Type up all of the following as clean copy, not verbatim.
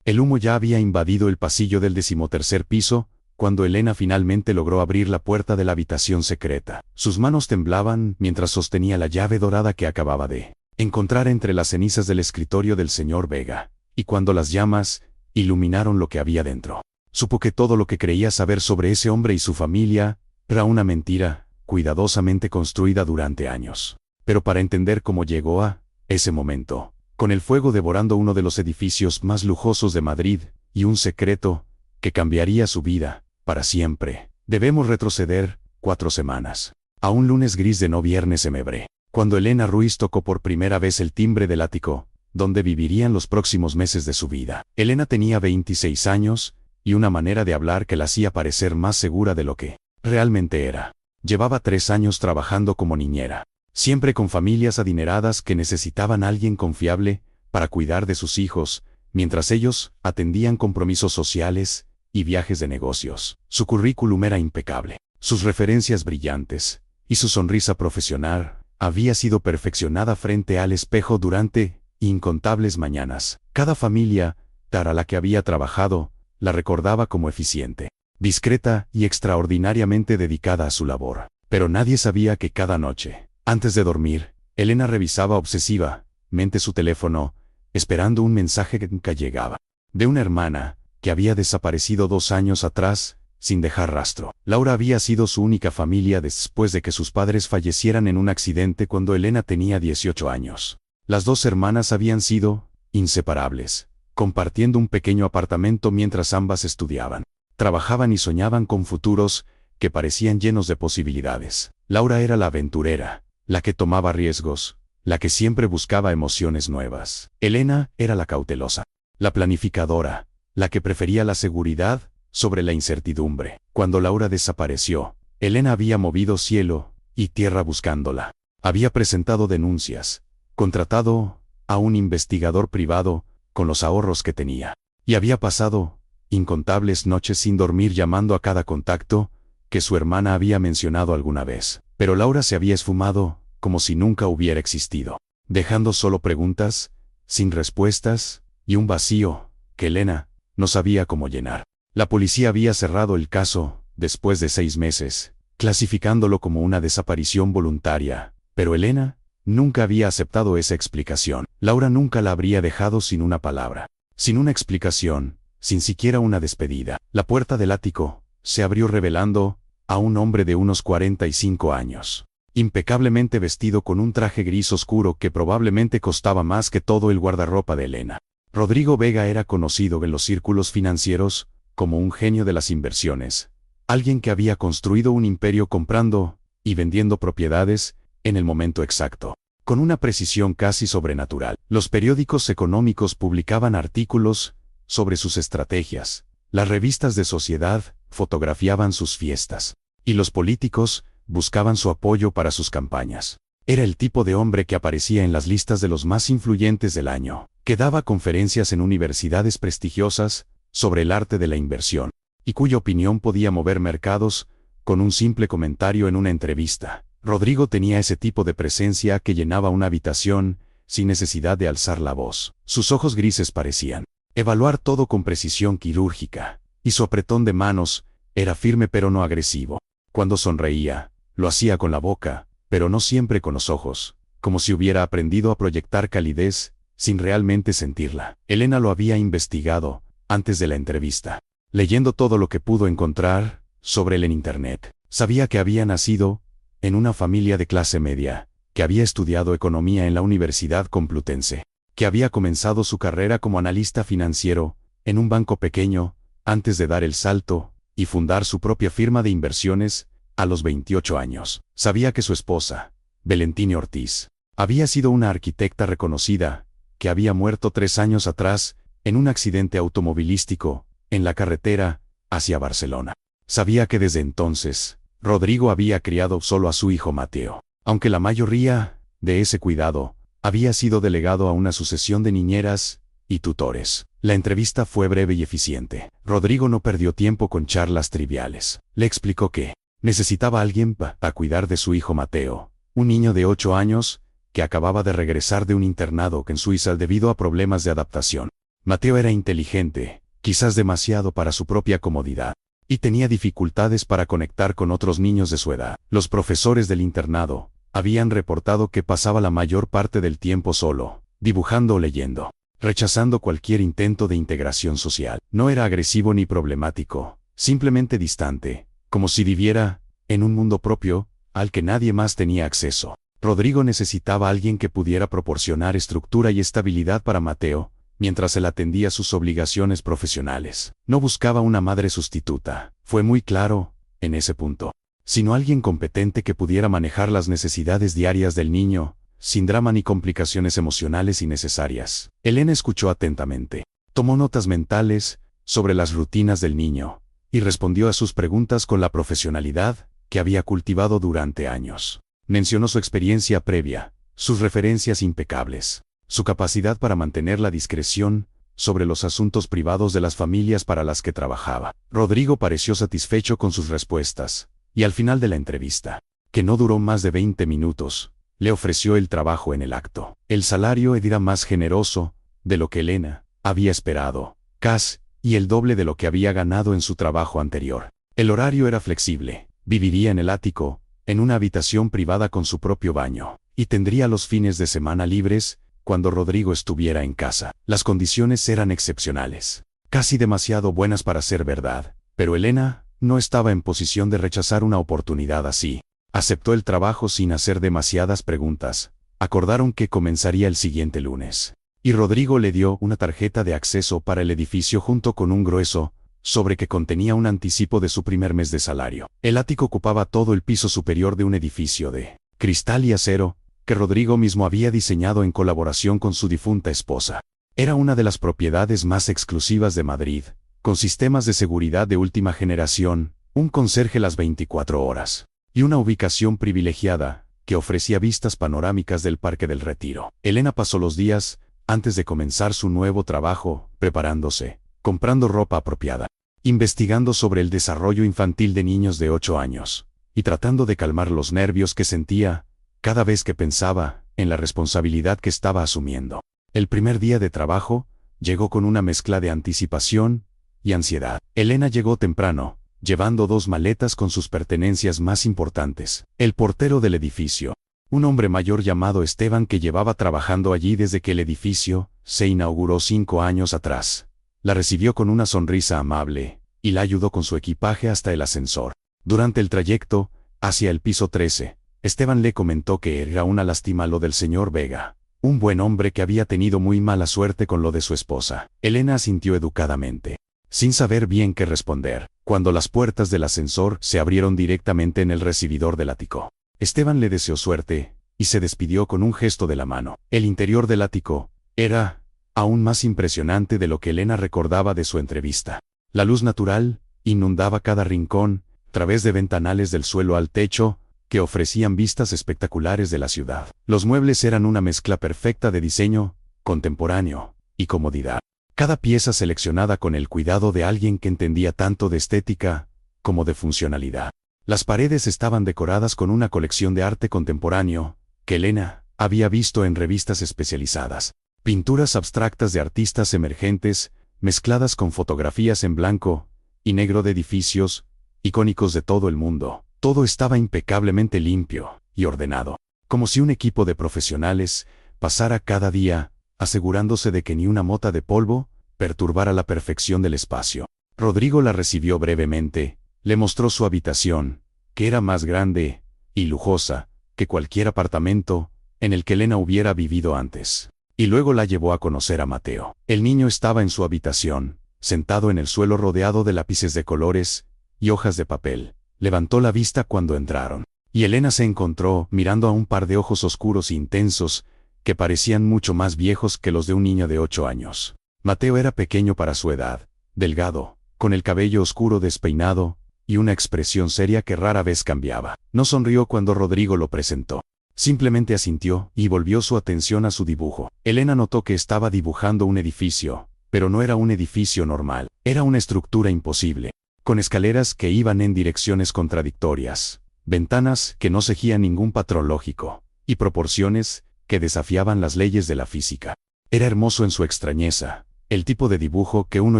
El humo ya había invadido el pasillo del 13º piso, cuando Elena finalmente logró abrir la puerta de la habitación secreta. Sus manos temblaban mientras sostenía la llave dorada que acababa de encontrar entre las cenizas del escritorio del señor Vega, y cuando las llamas iluminaron lo que había dentro, supo que todo lo que creía saber sobre ese hombre y su familia era una mentira, cuidadosamente construida durante años. Pero para entender cómo llegó a ese momento, con el fuego devorando uno de los edificios más lujosos de Madrid, y un secreto que cambiaría su vida para siempre, debemos retroceder 4 semanas, a un lunes gris de no viernes emebre, cuando Elena Ruiz tocó por primera vez el timbre del ático, donde vivirían los próximos meses de su vida. Elena tenía 26 años, y una manera de hablar que la hacía parecer más segura de lo que realmente era. Llevaba 3 años trabajando como niñera, siempre con familias adineradas que necesitaban a alguien confiable para cuidar de sus hijos, mientras ellos atendían compromisos sociales y viajes de negocios. Su currículum era impecable, sus referencias brillantes, y su sonrisa profesional había sido perfeccionada frente al espejo durante incontables mañanas. Cada familia para la que había trabajado la recordaba como eficiente, discreta y extraordinariamente dedicada a su labor. Pero nadie sabía que cada noche, antes de dormir, Elena revisaba obsesivamente su teléfono, esperando un mensaje que nunca llegaba, de una hermana que había desaparecido 2 años atrás, sin dejar rastro. Laura había sido su única familia después de que sus padres fallecieran en un accidente cuando Elena tenía 18 años. Las 2 hermanas habían sido inseparables, compartiendo un pequeño apartamento mientras ambas estudiaban, trabajaban y soñaban con futuros que parecían llenos de posibilidades. Laura era la aventurera, la que tomaba riesgos, la que siempre buscaba emociones nuevas. Elena era la cautelosa, la planificadora, la que prefería la seguridad sobre la incertidumbre. Cuando Laura desapareció, Elena había movido cielo y tierra buscándola. Había presentado denuncias, contratado a un investigador privado con los ahorros que tenía, y había pasado incontables noches sin dormir llamando a cada contacto que su hermana había mencionado alguna vez. Pero Laura se había esfumado como si nunca hubiera existido, dejando solo preguntas, sin respuestas, y un vacío que Elena no sabía cómo llenar. La policía había cerrado el caso después de 6 meses, clasificándolo como una desaparición voluntaria, pero Elena nunca había aceptado esa explicación. Laura nunca la habría dejado sin una palabra, sin una explicación, sin siquiera una despedida. La puerta del ático se abrió revelando a un hombre de unos 45 años, impecablemente vestido con un traje gris oscuro que probablemente costaba más que todo el guardarropa de Elena. Rodrigo Vega era conocido en los círculos financieros como un genio de las inversiones, alguien que había construido un imperio comprando y vendiendo propiedades en el momento exacto, con una precisión casi sobrenatural. Los periódicos económicos publicaban artículos sobre sus estrategias, las revistas de sociedad fotografiaban sus fiestas, y los políticos buscaban su apoyo para sus campañas. Era el tipo de hombre que aparecía en las listas de los más influyentes del año, que daba conferencias en universidades prestigiosas sobre el arte de la inversión, y cuya opinión podía mover mercados con un simple comentario en una entrevista. Rodrigo tenía ese tipo de presencia que llenaba una habitación sin necesidad de alzar la voz. Sus ojos grises parecían evaluar todo con precisión quirúrgica, y su apretón de manos era firme pero no agresivo. Cuando sonreía, lo hacía con la boca, pero no siempre con los ojos, como si hubiera aprendido a proyectar calidez sin realmente sentirla. Elena lo había investigado antes de la entrevista, leyendo todo lo que pudo encontrar sobre él en Internet. Sabía que había nacido en una familia de clase media, que había estudiado economía en la Universidad Complutense, que había comenzado su carrera como analista financiero en un banco pequeño antes de dar el salto y fundar su propia firma de inversiones a los 28 años. Sabía que su esposa, Valentina Ortiz, había sido una arquitecta reconocida, que había muerto 3 años atrás en un accidente automovilístico en la carretera hacia Barcelona. Sabía que desde entonces, Rodrigo había criado solo a su hijo Mateo, aunque la mayoría de ese cuidado había sido delegado a una sucesión de niñeras y tutores. La entrevista fue breve y eficiente. Rodrigo no perdió tiempo con charlas triviales. Le explicó que necesitaba a alguien para cuidar de su hijo Mateo, un niño de 8 años que acababa de regresar de un internado en Suiza debido a problemas de adaptación. Mateo era inteligente, quizás demasiado para su propia comodidad, y tenía dificultades para conectar con otros niños de su edad. Los profesores del internado habían reportado que pasaba la mayor parte del tiempo solo, dibujando o leyendo, rechazando cualquier intento de integración social. No era agresivo ni problemático, simplemente distante, como si viviera en un mundo propio, al que nadie más tenía acceso. Rodrigo necesitaba a alguien que pudiera proporcionar estructura y estabilidad para Mateo, mientras él atendía sus obligaciones profesionales. No buscaba una madre sustituta, fue muy claro, en ese punto, sino alguien competente que pudiera manejar las necesidades diarias del niño, sin drama ni complicaciones emocionales innecesarias. Elena escuchó atentamente, tomó notas mentales sobre las rutinas del niño, y respondió a sus preguntas con la profesionalidad que había cultivado durante años. Mencionó su experiencia previa, sus referencias impecables, su capacidad para mantener la discreción sobre los asuntos privados de las familias para las que trabajaba. Rodrigo pareció satisfecho con sus respuestas, y al final de la entrevista, que no duró más de 20 minutos, le ofreció el trabajo en el acto. El salario era más generoso de lo que Elena había esperado, casi y el doble de lo que había ganado en su trabajo anterior. El horario era flexible, viviría en el ático, en una habitación privada con su propio baño, y tendría los fines de semana libres cuando Rodrigo estuviera en casa. Las condiciones eran excepcionales, casi demasiado buenas para ser verdad, pero Elena no estaba en posición de rechazar una oportunidad así. Aceptó el trabajo sin hacer demasiadas preguntas. Acordaron que comenzaría el siguiente lunes, y Rodrigo le dio una tarjeta de acceso para el edificio junto con un grueso sobre que contenía un anticipo de su primer mes de salario. El ático ocupaba todo el piso superior de un edificio de cristal y acero, que Rodrigo mismo había diseñado en colaboración con su difunta esposa. Era una de las propiedades más exclusivas de Madrid, con sistemas de seguridad de última generación, un conserje las 24 horas, y una ubicación privilegiada, que ofrecía vistas panorámicas del Parque del Retiro. Elena pasó los días, antes de comenzar su nuevo trabajo, preparándose, comprando ropa apropiada, investigando sobre el desarrollo infantil de niños de 8 años, y tratando de calmar los nervios que sentía cada vez que pensaba en la responsabilidad que estaba asumiendo. El primer día de trabajo llegó con una mezcla de anticipación y ansiedad. Elena llegó temprano, llevando 2 maletas con sus pertenencias más importantes. El portero del edificio, un hombre mayor llamado Esteban que llevaba trabajando allí desde que el edificio se inauguró 5 años atrás, la recibió con una sonrisa amable y la ayudó con su equipaje hasta el ascensor. Durante el trayecto hacia el piso 13, Esteban le comentó que era una lástima lo del señor Vega, un buen hombre que había tenido muy mala suerte con lo de su esposa. Elena asintió educadamente, sin saber bien qué responder, cuando las puertas del ascensor se abrieron directamente en el recibidor del ático. Esteban le deseó suerte, y se despidió con un gesto de la mano. El interior del ático era aún más impresionante de lo que Elena recordaba de su entrevista. La luz natural inundaba cada rincón, a través de ventanales del suelo al techo, que ofrecían vistas espectaculares de la ciudad. Los muebles eran una mezcla perfecta de diseño contemporáneo y comodidad. Cada pieza seleccionada con el cuidado de alguien que entendía tanto de estética como de funcionalidad. Las paredes estaban decoradas con una colección de arte contemporáneo que Elena había visto en revistas especializadas. Pinturas abstractas de artistas emergentes, mezcladas con fotografías en blanco y negro de edificios icónicos de todo el mundo. Todo estaba impecablemente limpio y ordenado, como si un equipo de profesionales pasara cada día, asegurándose de que ni una mota de polvo perturbara la perfección del espacio. Rodrigo la recibió brevemente, le mostró su habitación, que era más grande y lujosa que cualquier apartamento en el que Elena hubiera vivido antes, y luego la llevó a conocer a Mateo. El niño estaba en su habitación, sentado en el suelo rodeado de lápices de colores y hojas de papel. Levantó la vista cuando entraron, y Elena se encontró mirando a un par de ojos oscuros e intensos, que parecían mucho más viejos que los de un niño de 8 años. Mateo era pequeño para su edad, delgado, con el cabello oscuro despeinado, y una expresión seria que rara vez cambiaba. No sonrió cuando Rodrigo lo presentó. Simplemente asintió y volvió su atención a su dibujo. Elena notó que estaba dibujando un edificio, pero no era un edificio normal, era una estructura imposible, con escaleras que iban en direcciones contradictorias, ventanas que no seguían ningún patrón lógico, y proporciones que desafiaban las leyes de la física. Era hermoso en su extrañeza, El tipo de dibujo que uno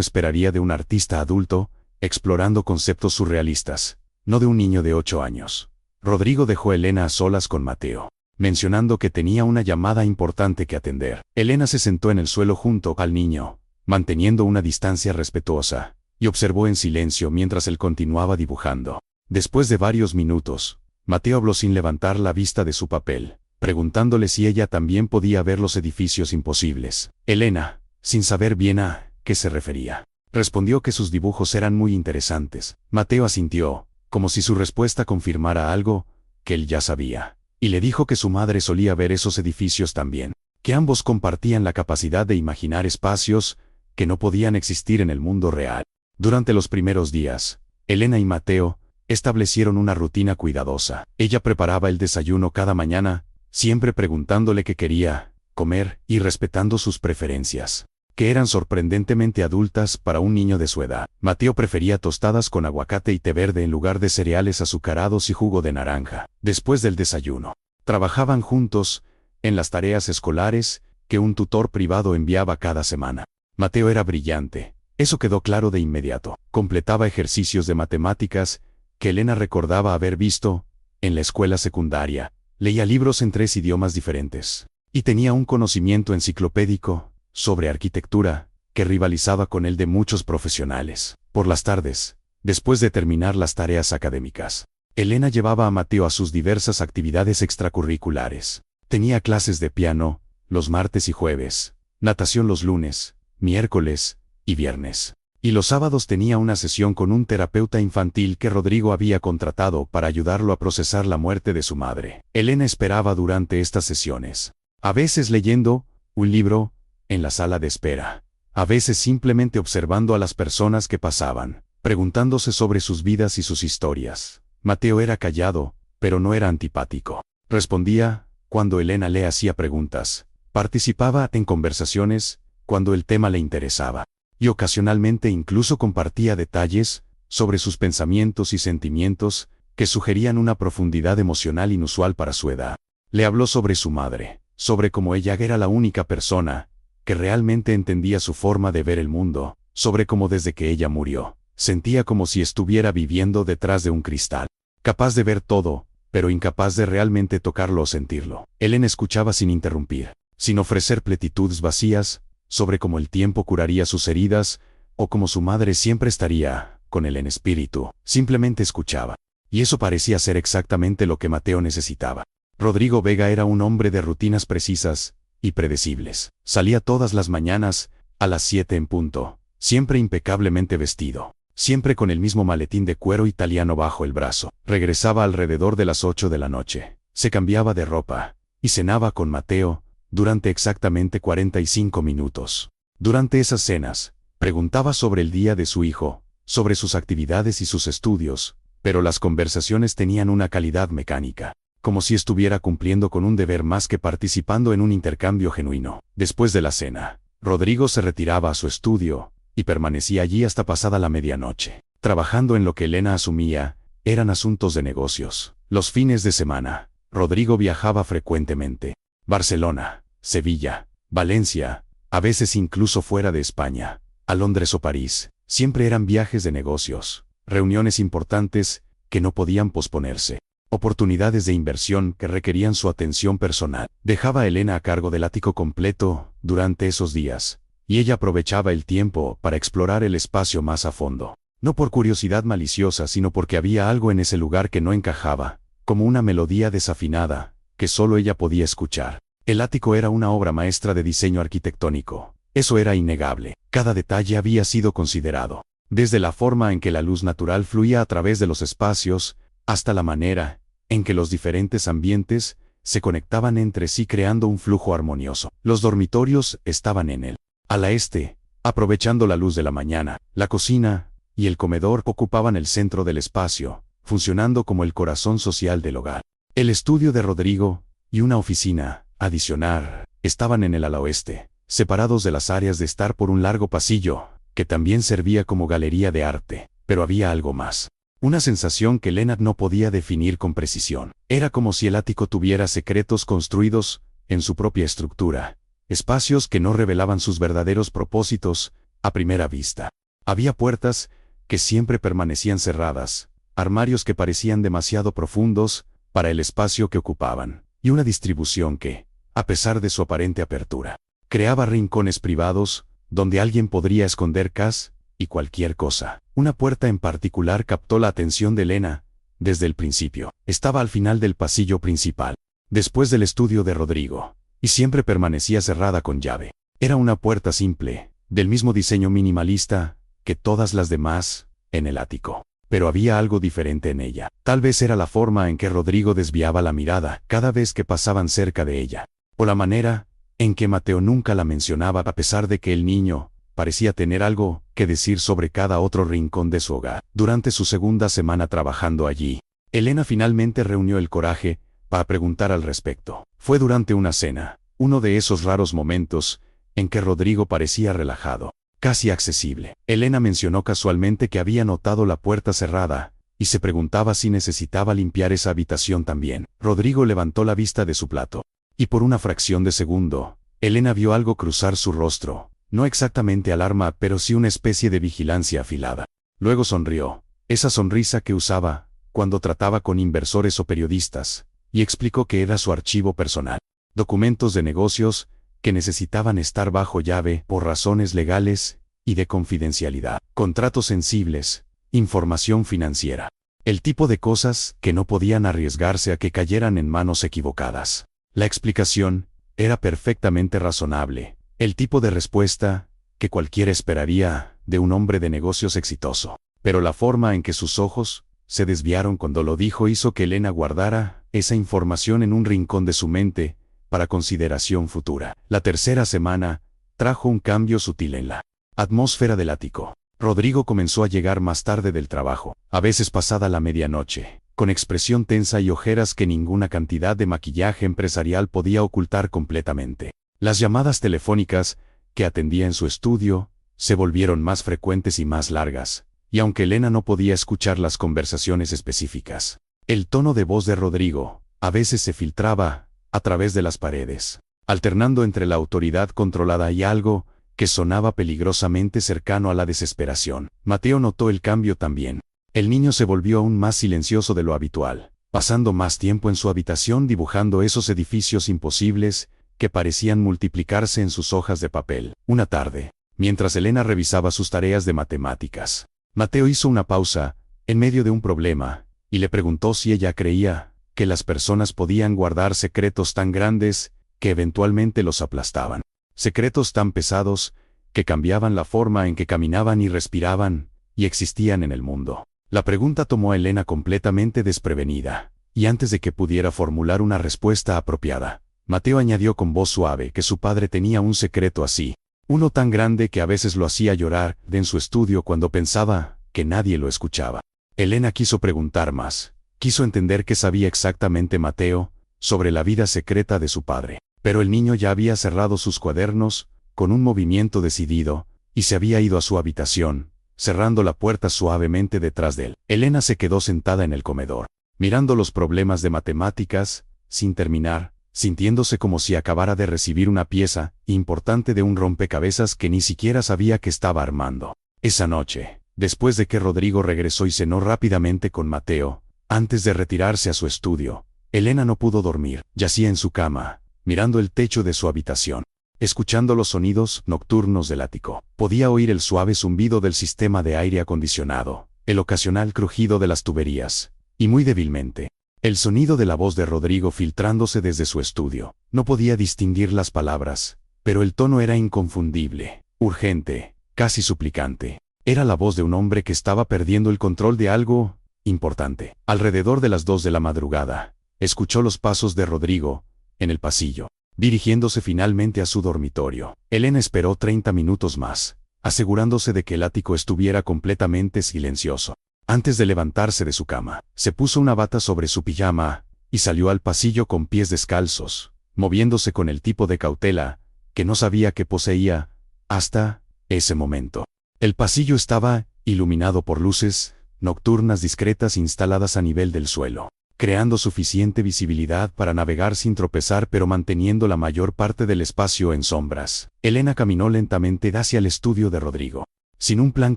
esperaría de un artista adulto, explorando conceptos surrealistas, no de un niño de 8 años. Rodrigo dejó a Elena a solas con Mateo, mencionando que tenía una llamada importante que atender. Elena se sentó en el suelo junto al niño, manteniendo una distancia respetuosa, y observó en silencio mientras él continuaba dibujando. Después de varios minutos, Mateo habló sin levantar la vista de su papel, preguntándole si ella también podía ver los edificios imposibles. Elena, sin saber bien a qué se refería, respondió que sus dibujos eran muy interesantes. Mateo asintió, como si su respuesta confirmara algo que él ya sabía, y le dijo que su madre solía ver esos edificios también, que ambos compartían la capacidad de imaginar espacios que no podían existir en el mundo real. Durante los primeros días, Elena y Mateo establecieron una rutina cuidadosa. Ella preparaba el desayuno cada mañana, siempre preguntándole qué quería comer y respetando sus preferencias, que eran sorprendentemente adultas para un niño de su edad. Mateo prefería tostadas con aguacate y té verde en lugar de cereales azucarados y jugo de naranja. Después del desayuno, trabajaban juntos en las tareas escolares que un tutor privado enviaba cada semana. Mateo era brillante, eso quedó claro de inmediato. Completaba ejercicios de matemáticas que Elena recordaba haber visto en la escuela secundaria. Leía libros en 3 idiomas diferentes, y tenía un conocimiento enciclopédico sobre arquitectura que rivalizaba con el de muchos profesionales. Por las tardes, después de terminar las tareas académicas, Elena llevaba a Mateo a sus diversas actividades extracurriculares. Tenía clases de piano los martes y jueves, natación los lunes, miércoles y viernes. Y los sábados tenía una sesión con un terapeuta infantil que Rodrigo había contratado para ayudarlo a procesar la muerte de su madre. Elena esperaba durante estas sesiones, a veces leyendo un libro en la sala de espera, a veces simplemente observando a las personas que pasaban, preguntándose sobre sus vidas y sus historias. Mateo era callado, pero no era antipático. Respondía cuando Elena le hacía preguntas, participaba en conversaciones cuando el tema le interesaba, y ocasionalmente incluso compartía detalles sobre sus pensamientos y sentimientos que sugerían una profundidad emocional inusual para su edad. Le habló sobre su madre, sobre cómo ella era la única persona que realmente entendía su forma de ver el mundo, sobre cómo desde que ella murió, sentía como si estuviera viviendo detrás de un cristal, capaz de ver todo, pero incapaz de realmente tocarlo o sentirlo. Elena escuchaba sin interrumpir, sin ofrecer platitudes vacías, sobre cómo el tiempo curaría sus heridas, o cómo su madre siempre estaría con él en espíritu. Simplemente escuchaba. Y eso parecía ser exactamente lo que Mateo necesitaba. Rodrigo Vega era un hombre de rutinas precisas y predecibles. Salía todas las mañanas, a las 7 en punto, siempre impecablemente vestido, siempre con el mismo maletín de cuero italiano bajo el brazo. Regresaba alrededor de las 8 de la noche, se cambiaba de ropa, y cenaba con Mateo durante exactamente 45 minutos. Durante esas cenas, preguntaba sobre el día de su hijo, sobre sus actividades y sus estudios, pero las conversaciones tenían una calidad mecánica, como si estuviera cumpliendo con un deber más que participando en un intercambio genuino. Después de la cena, Rodrigo se retiraba a su estudio, y permanecía allí hasta pasada la medianoche, trabajando en lo que Elena asumía eran asuntos de negocios. Los fines de semana, Rodrigo viajaba frecuentemente. Barcelona, Sevilla, Valencia, a veces incluso fuera de España, a Londres o París. Siempre eran viajes de negocios, reuniones importantes que no podían posponerse, oportunidades de inversión que requerían su atención personal. Dejaba a Elena a cargo del ático completo durante esos días, y ella aprovechaba el tiempo para explorar el espacio más a fondo. No por curiosidad maliciosa, sino porque había algo en ese lugar que no encajaba, como una melodía desafinada, que solo ella podía escuchar. El ático era una obra maestra de diseño arquitectónico. Eso era innegable. Cada detalle había sido considerado, desde la forma en que la luz natural fluía a través de los espacios, hasta la manera en que los diferentes ambientes se conectaban entre sí creando un flujo armonioso. Los dormitorios estaban en el ala este, aprovechando la luz de la mañana. La cocina y el comedor ocupaban el centro del espacio, funcionando como el corazón social del hogar. El estudio de Rodrigo y una oficina adicional estaban en el ala oeste, separados de las áreas de estar por un largo pasillo, que también servía como galería de arte. Pero había algo más. Una sensación que Elena no podía definir con precisión. Era como si el ático tuviera secretos construidos en su propia estructura, espacios que no revelaban sus verdaderos propósitos a primera vista. Había puertas que siempre permanecían cerradas, armarios que parecían demasiado profundos para el espacio que ocupaban, y una distribución que, a pesar de su aparente apertura, creaba rincones privados donde alguien podría esconder casi y cualquier cosa. Una puerta en particular captó la atención de Elena desde el principio. Estaba al final del pasillo principal, después del estudio de Rodrigo, y siempre permanecía cerrada con llave. Era una puerta simple, del mismo diseño minimalista que todas las demás en el ático. Pero había algo diferente en ella. Tal vez era la forma en que Rodrigo desviaba la mirada cada vez que pasaban cerca de ella, o la manera en que Mateo nunca la mencionaba a pesar de que el niño parecía tener algo que decir sobre cada otro rincón de su hogar. Durante su segunda semana trabajando allí, Elena finalmente reunió el coraje para preguntar al respecto. Fue durante una cena, uno de esos raros momentos en que Rodrigo parecía relajado, casi accesible. Elena mencionó casualmente que había notado la puerta cerrada, y se preguntaba si necesitaba limpiar esa habitación también. Rodrigo levantó la vista de su plato, y por una fracción de segundo, Elena vio algo cruzar su rostro, no exactamente alarma, pero sí una especie de vigilancia afilada. Luego sonrió, esa sonrisa que usaba cuando trataba con inversores o periodistas, y explicó que era su archivo personal. Documentos de negocios que necesitaban estar bajo llave por razones legales y de confidencialidad. Contratos sensibles, información financiera. El tipo de cosas que no podían arriesgarse a que cayeran en manos equivocadas. La explicación era perfectamente razonable, el tipo de respuesta que cualquiera esperaría de un hombre de negocios exitoso. Pero la forma en que sus ojos se desviaron cuando lo dijo hizo que Elena guardara esa información en un rincón de su mente para consideración futura. La tercera semana trajo un cambio sutil en la atmósfera del ático. Rodrigo comenzó a llegar más tarde del trabajo, a veces pasada la medianoche, con expresión tensa y ojeras que ninguna cantidad de maquillaje empresarial podía ocultar completamente. Las llamadas telefónicas que atendía en su estudio se volvieron más frecuentes y más largas, y aunque Elena no podía escuchar las conversaciones específicas, el tono de voz de Rodrigo a veces se filtraba a través de las paredes, alternando entre la autoridad controlada y algo que sonaba peligrosamente cercano a la desesperación. Mateo notó el cambio también. El niño se volvió aún más silencioso de lo habitual, pasando más tiempo en su habitación dibujando esos edificios imposibles que parecían multiplicarse en sus hojas de papel. Una tarde, mientras Elena revisaba sus tareas de matemáticas, Mateo hizo una pausa en medio de un problema y le preguntó si ella creía que las personas podían guardar secretos tan grandes que eventualmente los aplastaban. Secretos tan pesados que cambiaban la forma en que caminaban y respiraban y existían en el mundo. La pregunta tomó a Elena completamente desprevenida, y antes de que pudiera formular una respuesta apropiada, Mateo añadió con voz suave que su padre tenía un secreto así, uno tan grande que a veces lo hacía llorar en su estudio cuando pensaba que nadie lo escuchaba. Elena quiso preguntar más, quiso entender qué sabía exactamente Mateo sobre la vida secreta de su padre, pero el niño ya había cerrado sus cuadernos con un movimiento decidido y se había ido a su habitación, cerrando la puerta suavemente detrás de él. Elena se quedó sentada en el comedor, mirando los problemas de matemáticas, sin terminar, sintiéndose como si acabara de recibir una pieza importante de un rompecabezas que ni siquiera sabía que estaba armando. Esa noche, después de que Rodrigo regresó y cenó rápidamente con Mateo, antes de retirarse a su estudio, Elena no pudo dormir. Yacía en su cama, mirando el techo de su habitación, escuchando los sonidos nocturnos del ático. Podía oír el suave zumbido del sistema de aire acondicionado, el ocasional crujido de las tuberías, y muy débilmente, el sonido de la voz de Rodrigo filtrándose desde su estudio. No podía distinguir las palabras, pero el tono era inconfundible, urgente, casi suplicante. Era la voz de un hombre que estaba perdiendo el control de algo importante. Alrededor de las 2 de la madrugada, escuchó los pasos de Rodrigo en el pasillo, dirigiéndose finalmente a su dormitorio. Elena esperó 30 minutos más, asegurándose de que el ático estuviera completamente silencioso. Antes de levantarse de su cama, se puso una bata sobre su pijama y salió al pasillo con pies descalzos, moviéndose con el tipo de cautela que no sabía que poseía hasta ese momento. El pasillo estaba iluminado por luces nocturnas discretas instaladas a nivel del suelo. creando suficiente visibilidad para navegar sin tropezar pero manteniendo la mayor parte del espacio en sombras. Elena caminó lentamente hacia el estudio de Rodrigo, sin un plan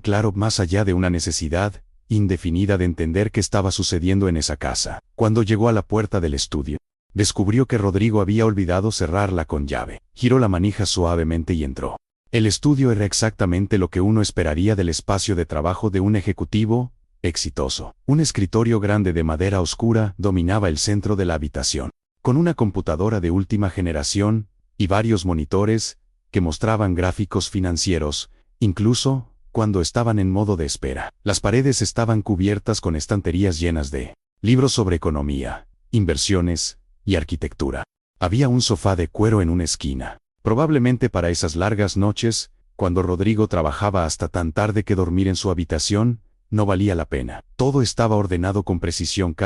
claro más allá de una necesidad indefinida de entender qué estaba sucediendo en esa casa. Cuando llegó a la puerta del estudio, descubrió que Rodrigo había olvidado cerrarla con llave. Giró la manija suavemente y entró. El estudio era exactamente lo que uno esperaría del espacio de trabajo de un ejecutivo exitoso. Un escritorio grande de madera oscura dominaba el centro de la habitación, con una computadora de última generación y varios monitores que mostraban gráficos financieros, incluso cuando estaban en modo de espera. Las paredes estaban cubiertas con estanterías llenas de libros sobre economía, inversiones y arquitectura. Había un sofá de cuero en una esquina, probablemente para esas largas noches, cuando Rodrigo trabajaba hasta tan tarde que dormir en su habitación no valía la pena. Todo estaba ordenado con precisión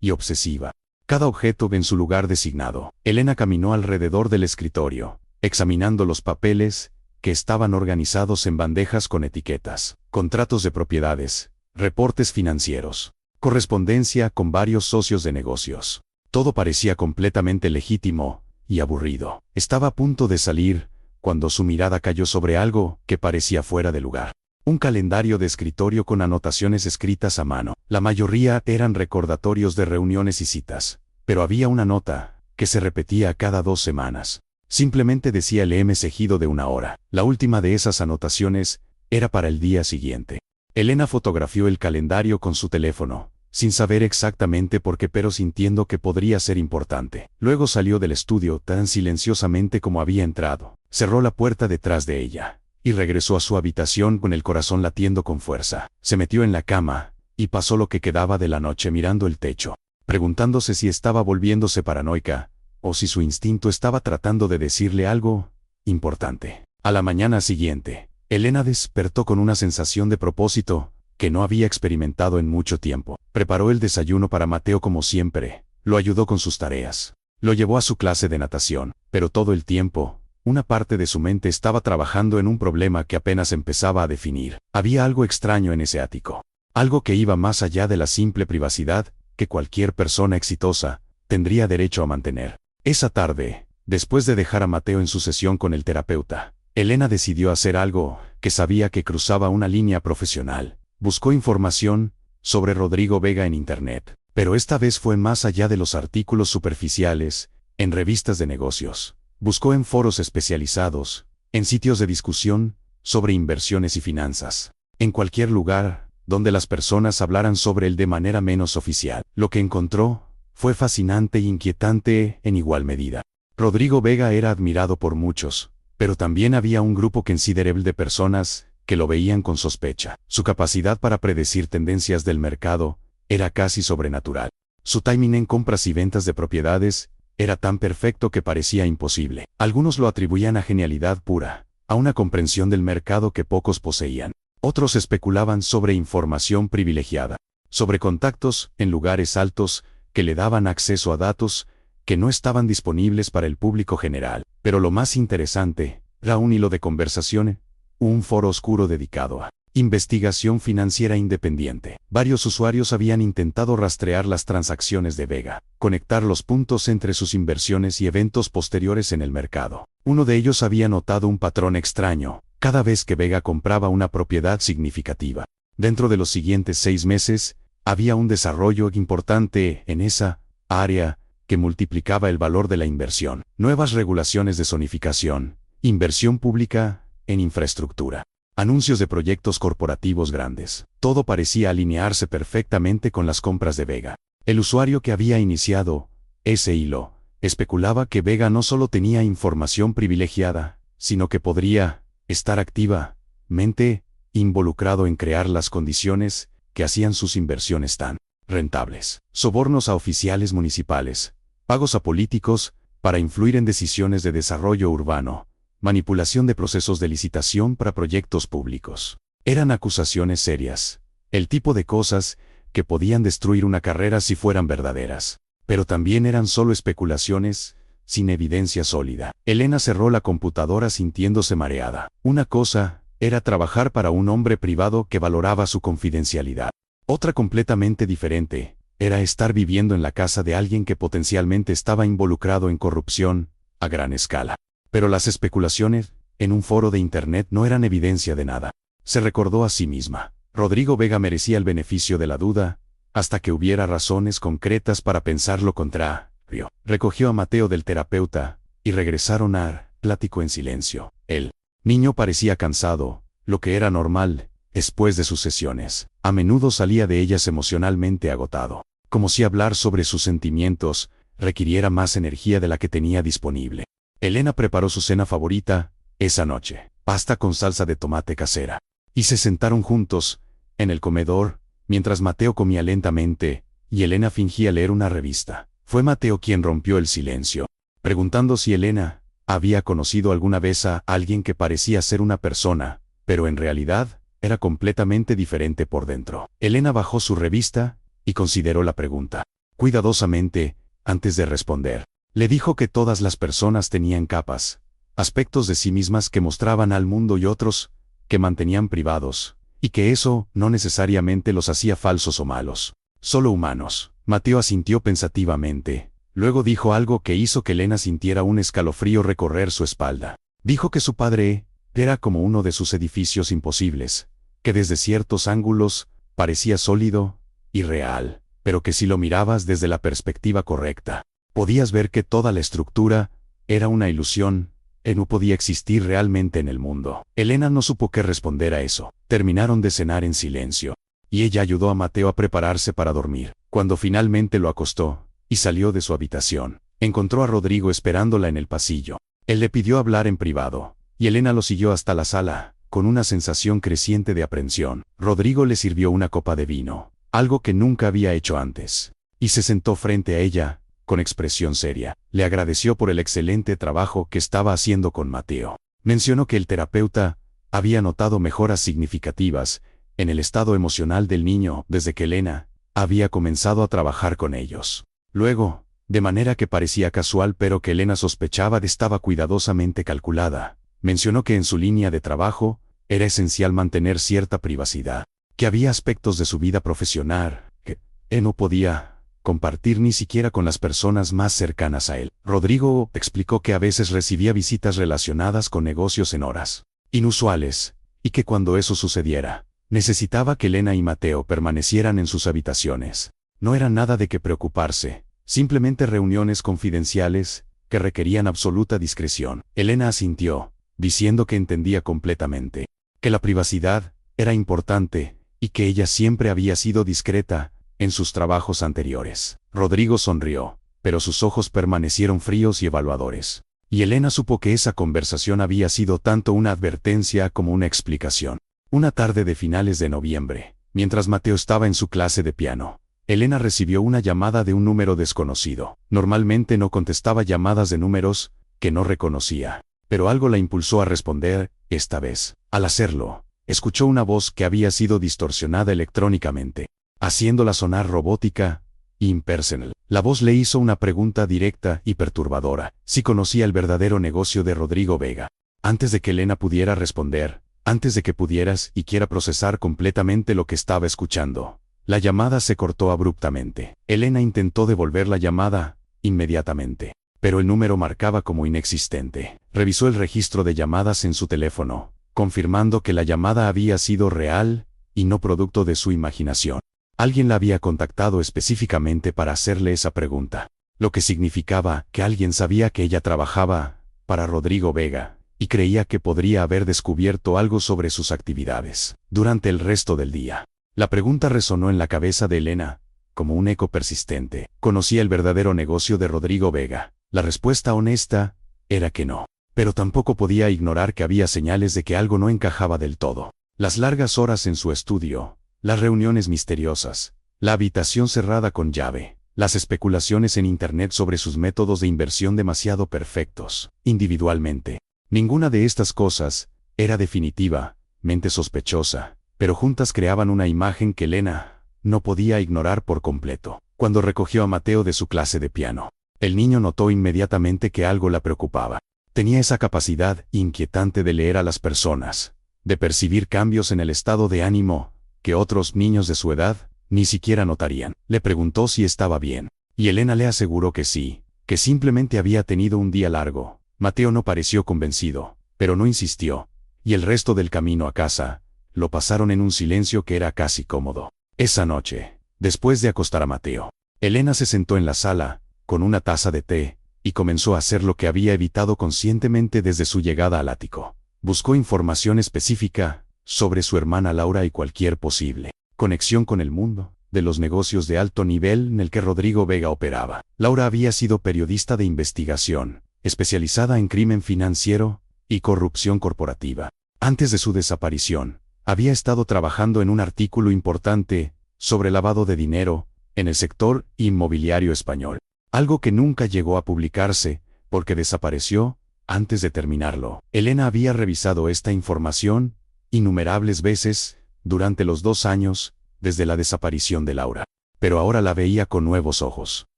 y obsesiva. Cada objeto en su lugar designado. Elena caminó alrededor del escritorio, examinando los papeles que estaban organizados en bandejas con etiquetas, contratos de propiedades, reportes financieros, correspondencia con varios socios de negocios. Todo parecía completamente legítimo y aburrido. Estaba a punto de salir cuando su mirada cayó sobre algo que parecía fuera de lugar. Un calendario de escritorio con anotaciones escritas a mano. La mayoría eran recordatorios de reuniones y citas, pero había una nota que se repetía cada 2 semanas. Simplemente decía el seguido de 1 hora. La última de esas anotaciones era para el día siguiente. Elena fotografió el calendario con su teléfono, sin saber exactamente por qué pero sintiendo que podría ser importante. Luego salió del estudio tan silenciosamente como había entrado. Cerró la puerta detrás de ella y regresó a su habitación con el corazón latiendo con fuerza. Se metió en la cama y pasó lo que quedaba de la noche mirando el techo, preguntándose si estaba volviéndose paranoica o si su instinto estaba tratando de decirle algo importante. A la mañana siguiente, Elena despertó con una sensación de propósito que no había experimentado en mucho tiempo. Preparó el desayuno para Mateo como siempre, lo ayudó con sus tareas, lo llevó a su clase de natación, pero todo el tiempo, una parte de su mente estaba trabajando en un problema que apenas empezaba a definir. Había algo extraño en ese ático, algo que iba más allá de la simple privacidad que cualquier persona exitosa tendría derecho a mantener. Esa tarde, después de dejar a Mateo en su sesión con el terapeuta, Elena decidió hacer algo que sabía que cruzaba una línea profesional. Buscó información sobre Rodrigo Vega en Internet, pero esta vez fue más allá de los artículos superficiales, en revistas de negocios. Buscó en foros especializados, en sitios de discusión sobre inversiones y finanzas, en cualquier lugar donde las personas hablaran sobre él de manera menos oficial. Lo que encontró fue fascinante e inquietante en igual medida. Rodrigo Vega era admirado por muchos, pero también había un grupo considerable de personas que lo veían con sospecha. Su capacidad para predecir tendencias del mercado era casi sobrenatural. Su timing en compras y ventas de propiedades era tan perfecto que parecía imposible. Algunos lo atribuían a genialidad pura, a una comprensión del mercado que pocos poseían. Otros especulaban sobre información privilegiada, sobre contactos en lugares altos que le daban acceso a datos que no estaban disponibles para el público general. Pero lo más interesante era un hilo de conversación, un foro oscuro dedicado a investigación financiera independiente. Varios usuarios habían intentado rastrear las transacciones de Vega, conectar los puntos entre sus inversiones y eventos posteriores en el mercado. Uno de ellos había notado un patrón extraño cada vez que Vega compraba una propiedad significativa. Dentro de los siguientes 6 meses, había un desarrollo importante en esa área que multiplicaba el valor de la inversión. Nuevas regulaciones de zonificación, inversión pública en infraestructura, anuncios de proyectos corporativos grandes. Todo parecía alinearse perfectamente con las compras de Vega. El usuario que había iniciado ese hilo especulaba que Vega no solo tenía información privilegiada, sino que podría estar activamente involucrado en crear las condiciones que hacían sus inversiones tan rentables. Sobornos a oficiales municipales, pagos a políticos para influir en decisiones de desarrollo urbano, manipulación de procesos de licitación para proyectos públicos. Eran acusaciones serias, el tipo de cosas que podían destruir una carrera si fueran verdaderas. Pero también eran solo especulaciones, sin evidencia sólida. Elena cerró la computadora sintiéndose mareada. Una cosa era trabajar para un hombre privado que valoraba su confidencialidad. Otra completamente diferente era estar viviendo en la casa de alguien que potencialmente estaba involucrado en corrupción, a gran escala. Pero las especulaciones, en un foro de internet no eran evidencia de nada. Se recordó a sí misma. Rodrigo Vega merecía el beneficio de la duda, hasta que hubiera razones concretas para pensar lo contrario. Recogió a Mateo del terapeuta, y regresaron a plático en silencio. El niño parecía cansado, lo que era normal, después de sus sesiones. A menudo salía de ellas emocionalmente agotado, como si hablar sobre sus sentimientos requiriera más energía de la que tenía disponible. Elena preparó su cena favorita, esa noche, pasta con salsa de tomate casera. Y se sentaron juntos, en el comedor, mientras Mateo comía lentamente, y Elena fingía leer una revista. Fue Mateo quien rompió el silencio, preguntando si Elena había conocido alguna vez a alguien que parecía ser una persona, pero en realidad era completamente diferente por dentro. Elena bajó su revista y consideró la pregunta cuidadosamente antes de responder. Le dijo que todas las personas tenían capas, aspectos de sí mismas que mostraban al mundo y otros que mantenían privados, y que eso no necesariamente los hacía falsos o malos, solo humanos. Mateo asintió pensativamente, luego dijo algo que hizo que Elena sintiera un escalofrío recorrer su espalda. Dijo que su padre era como uno de sus edificios imposibles, que desde ciertos ángulos parecía sólido y real, pero que si lo mirabas desde la perspectiva correcta, podías ver que toda la estructura era una ilusión, que no podía existir realmente en el mundo. Elena no supo qué responder a eso. Terminaron de cenar en silencio, y ella ayudó a Mateo a prepararse para dormir. Cuando finalmente lo acostó, y salió de su habitación, encontró a Rodrigo esperándola en el pasillo. Él le pidió hablar en privado, y Elena lo siguió hasta la sala, con una sensación creciente de aprensión. Rodrigo le sirvió una copa de vino, algo que nunca había hecho antes, y se sentó frente a ella, con expresión seria. Le agradeció por el excelente trabajo que estaba haciendo con Mateo. Mencionó que el terapeuta había notado mejoras significativas en el estado emocional del niño desde que Elena había comenzado a trabajar con ellos. Luego, de manera que parecía casual pero que Elena sospechaba estaba cuidadosamente calculada, mencionó que en su línea de trabajo era esencial mantener cierta privacidad, que había aspectos de su vida profesional que él no podía compartir ni siquiera con las personas más cercanas a él. Rodrigo explicó que a veces recibía visitas relacionadas con negocios en horas inusuales, y que cuando eso sucediera, necesitaba que Elena y Mateo permanecieran en sus habitaciones. No era nada de qué preocuparse, simplemente reuniones confidenciales que requerían absoluta discreción. Elena asintió, diciendo que entendía completamente que la privacidad era importante, y que ella siempre había sido discreta en sus trabajos anteriores. Rodrigo sonrió, pero sus ojos permanecieron fríos y evaluadores. Y Elena supo que esa conversación había sido tanto una advertencia como una explicación. Una tarde de finales de noviembre, mientras Mateo estaba en su clase de piano, Elena recibió una llamada de un número desconocido. Normalmente no contestaba llamadas de números que no reconocía, pero algo la impulsó a responder, esta vez. Al hacerlo, escuchó una voz que había sido distorsionada electrónicamente, haciéndola sonar robótica e impersonal. La voz le hizo una pregunta directa y perturbadora: si conocía el verdadero negocio de Rodrigo Vega. Antes de que Elena pudiera responder, antes de que pudieras y quiera procesar completamente lo que estaba escuchando, la llamada se cortó abruptamente. Elena intentó devolver la llamada inmediatamente, pero el número marcaba como inexistente. Revisó el registro de llamadas en su teléfono, confirmando que la llamada había sido real y no producto de su imaginación. Alguien la había contactado específicamente para hacerle esa pregunta, lo que significaba que alguien sabía que ella trabajaba para Rodrigo Vega, y creía que podría haber descubierto algo sobre sus actividades. Durante el resto del día, la pregunta resonó en la cabeza de Elena, como un eco persistente. ¿Conocía el verdadero negocio de Rodrigo Vega? La respuesta honesta era que no, pero tampoco podía ignorar que había señales de que algo no encajaba del todo. Las largas horas en su estudio, las reuniones misteriosas, la habitación cerrada con llave, las especulaciones en Internet sobre sus métodos de inversión demasiado perfectos, individualmente. Ninguna de estas cosas era definitivamente sospechosa, pero juntas creaban una imagen que Elena no podía ignorar por completo. Cuando recogió a Mateo de su clase de piano, el niño notó inmediatamente que algo la preocupaba. Tenía esa capacidad inquietante de leer a las personas, de percibir cambios en el estado de ánimo que otros niños de su edad ni siquiera notarían. Le preguntó si estaba bien, y Elena le aseguró que sí, que simplemente había tenido un día largo. Mateo no pareció convencido, pero no insistió, y el resto del camino a casa lo pasaron en un silencio que era casi cómodo. Esa noche, después de acostar a Mateo, Elena se sentó en la sala, con una taza de té, y comenzó a hacer lo que había evitado conscientemente desde su llegada al ático. Buscó información específica sobre su hermana Laura y cualquier posible conexión con el mundo de los negocios de alto nivel en el que Rodrigo Vega operaba. Laura había sido periodista de investigación, especializada en crimen financiero y corrupción corporativa. Antes de su desaparición, había estado trabajando en un artículo importante sobre lavado de dinero en el sector inmobiliario español, algo que nunca llegó a publicarse porque desapareció antes de terminarlo. Elena había revisado esta información innumerables veces durante los 2 años desde la desaparición de Laura, pero ahora la veía con nuevos ojos.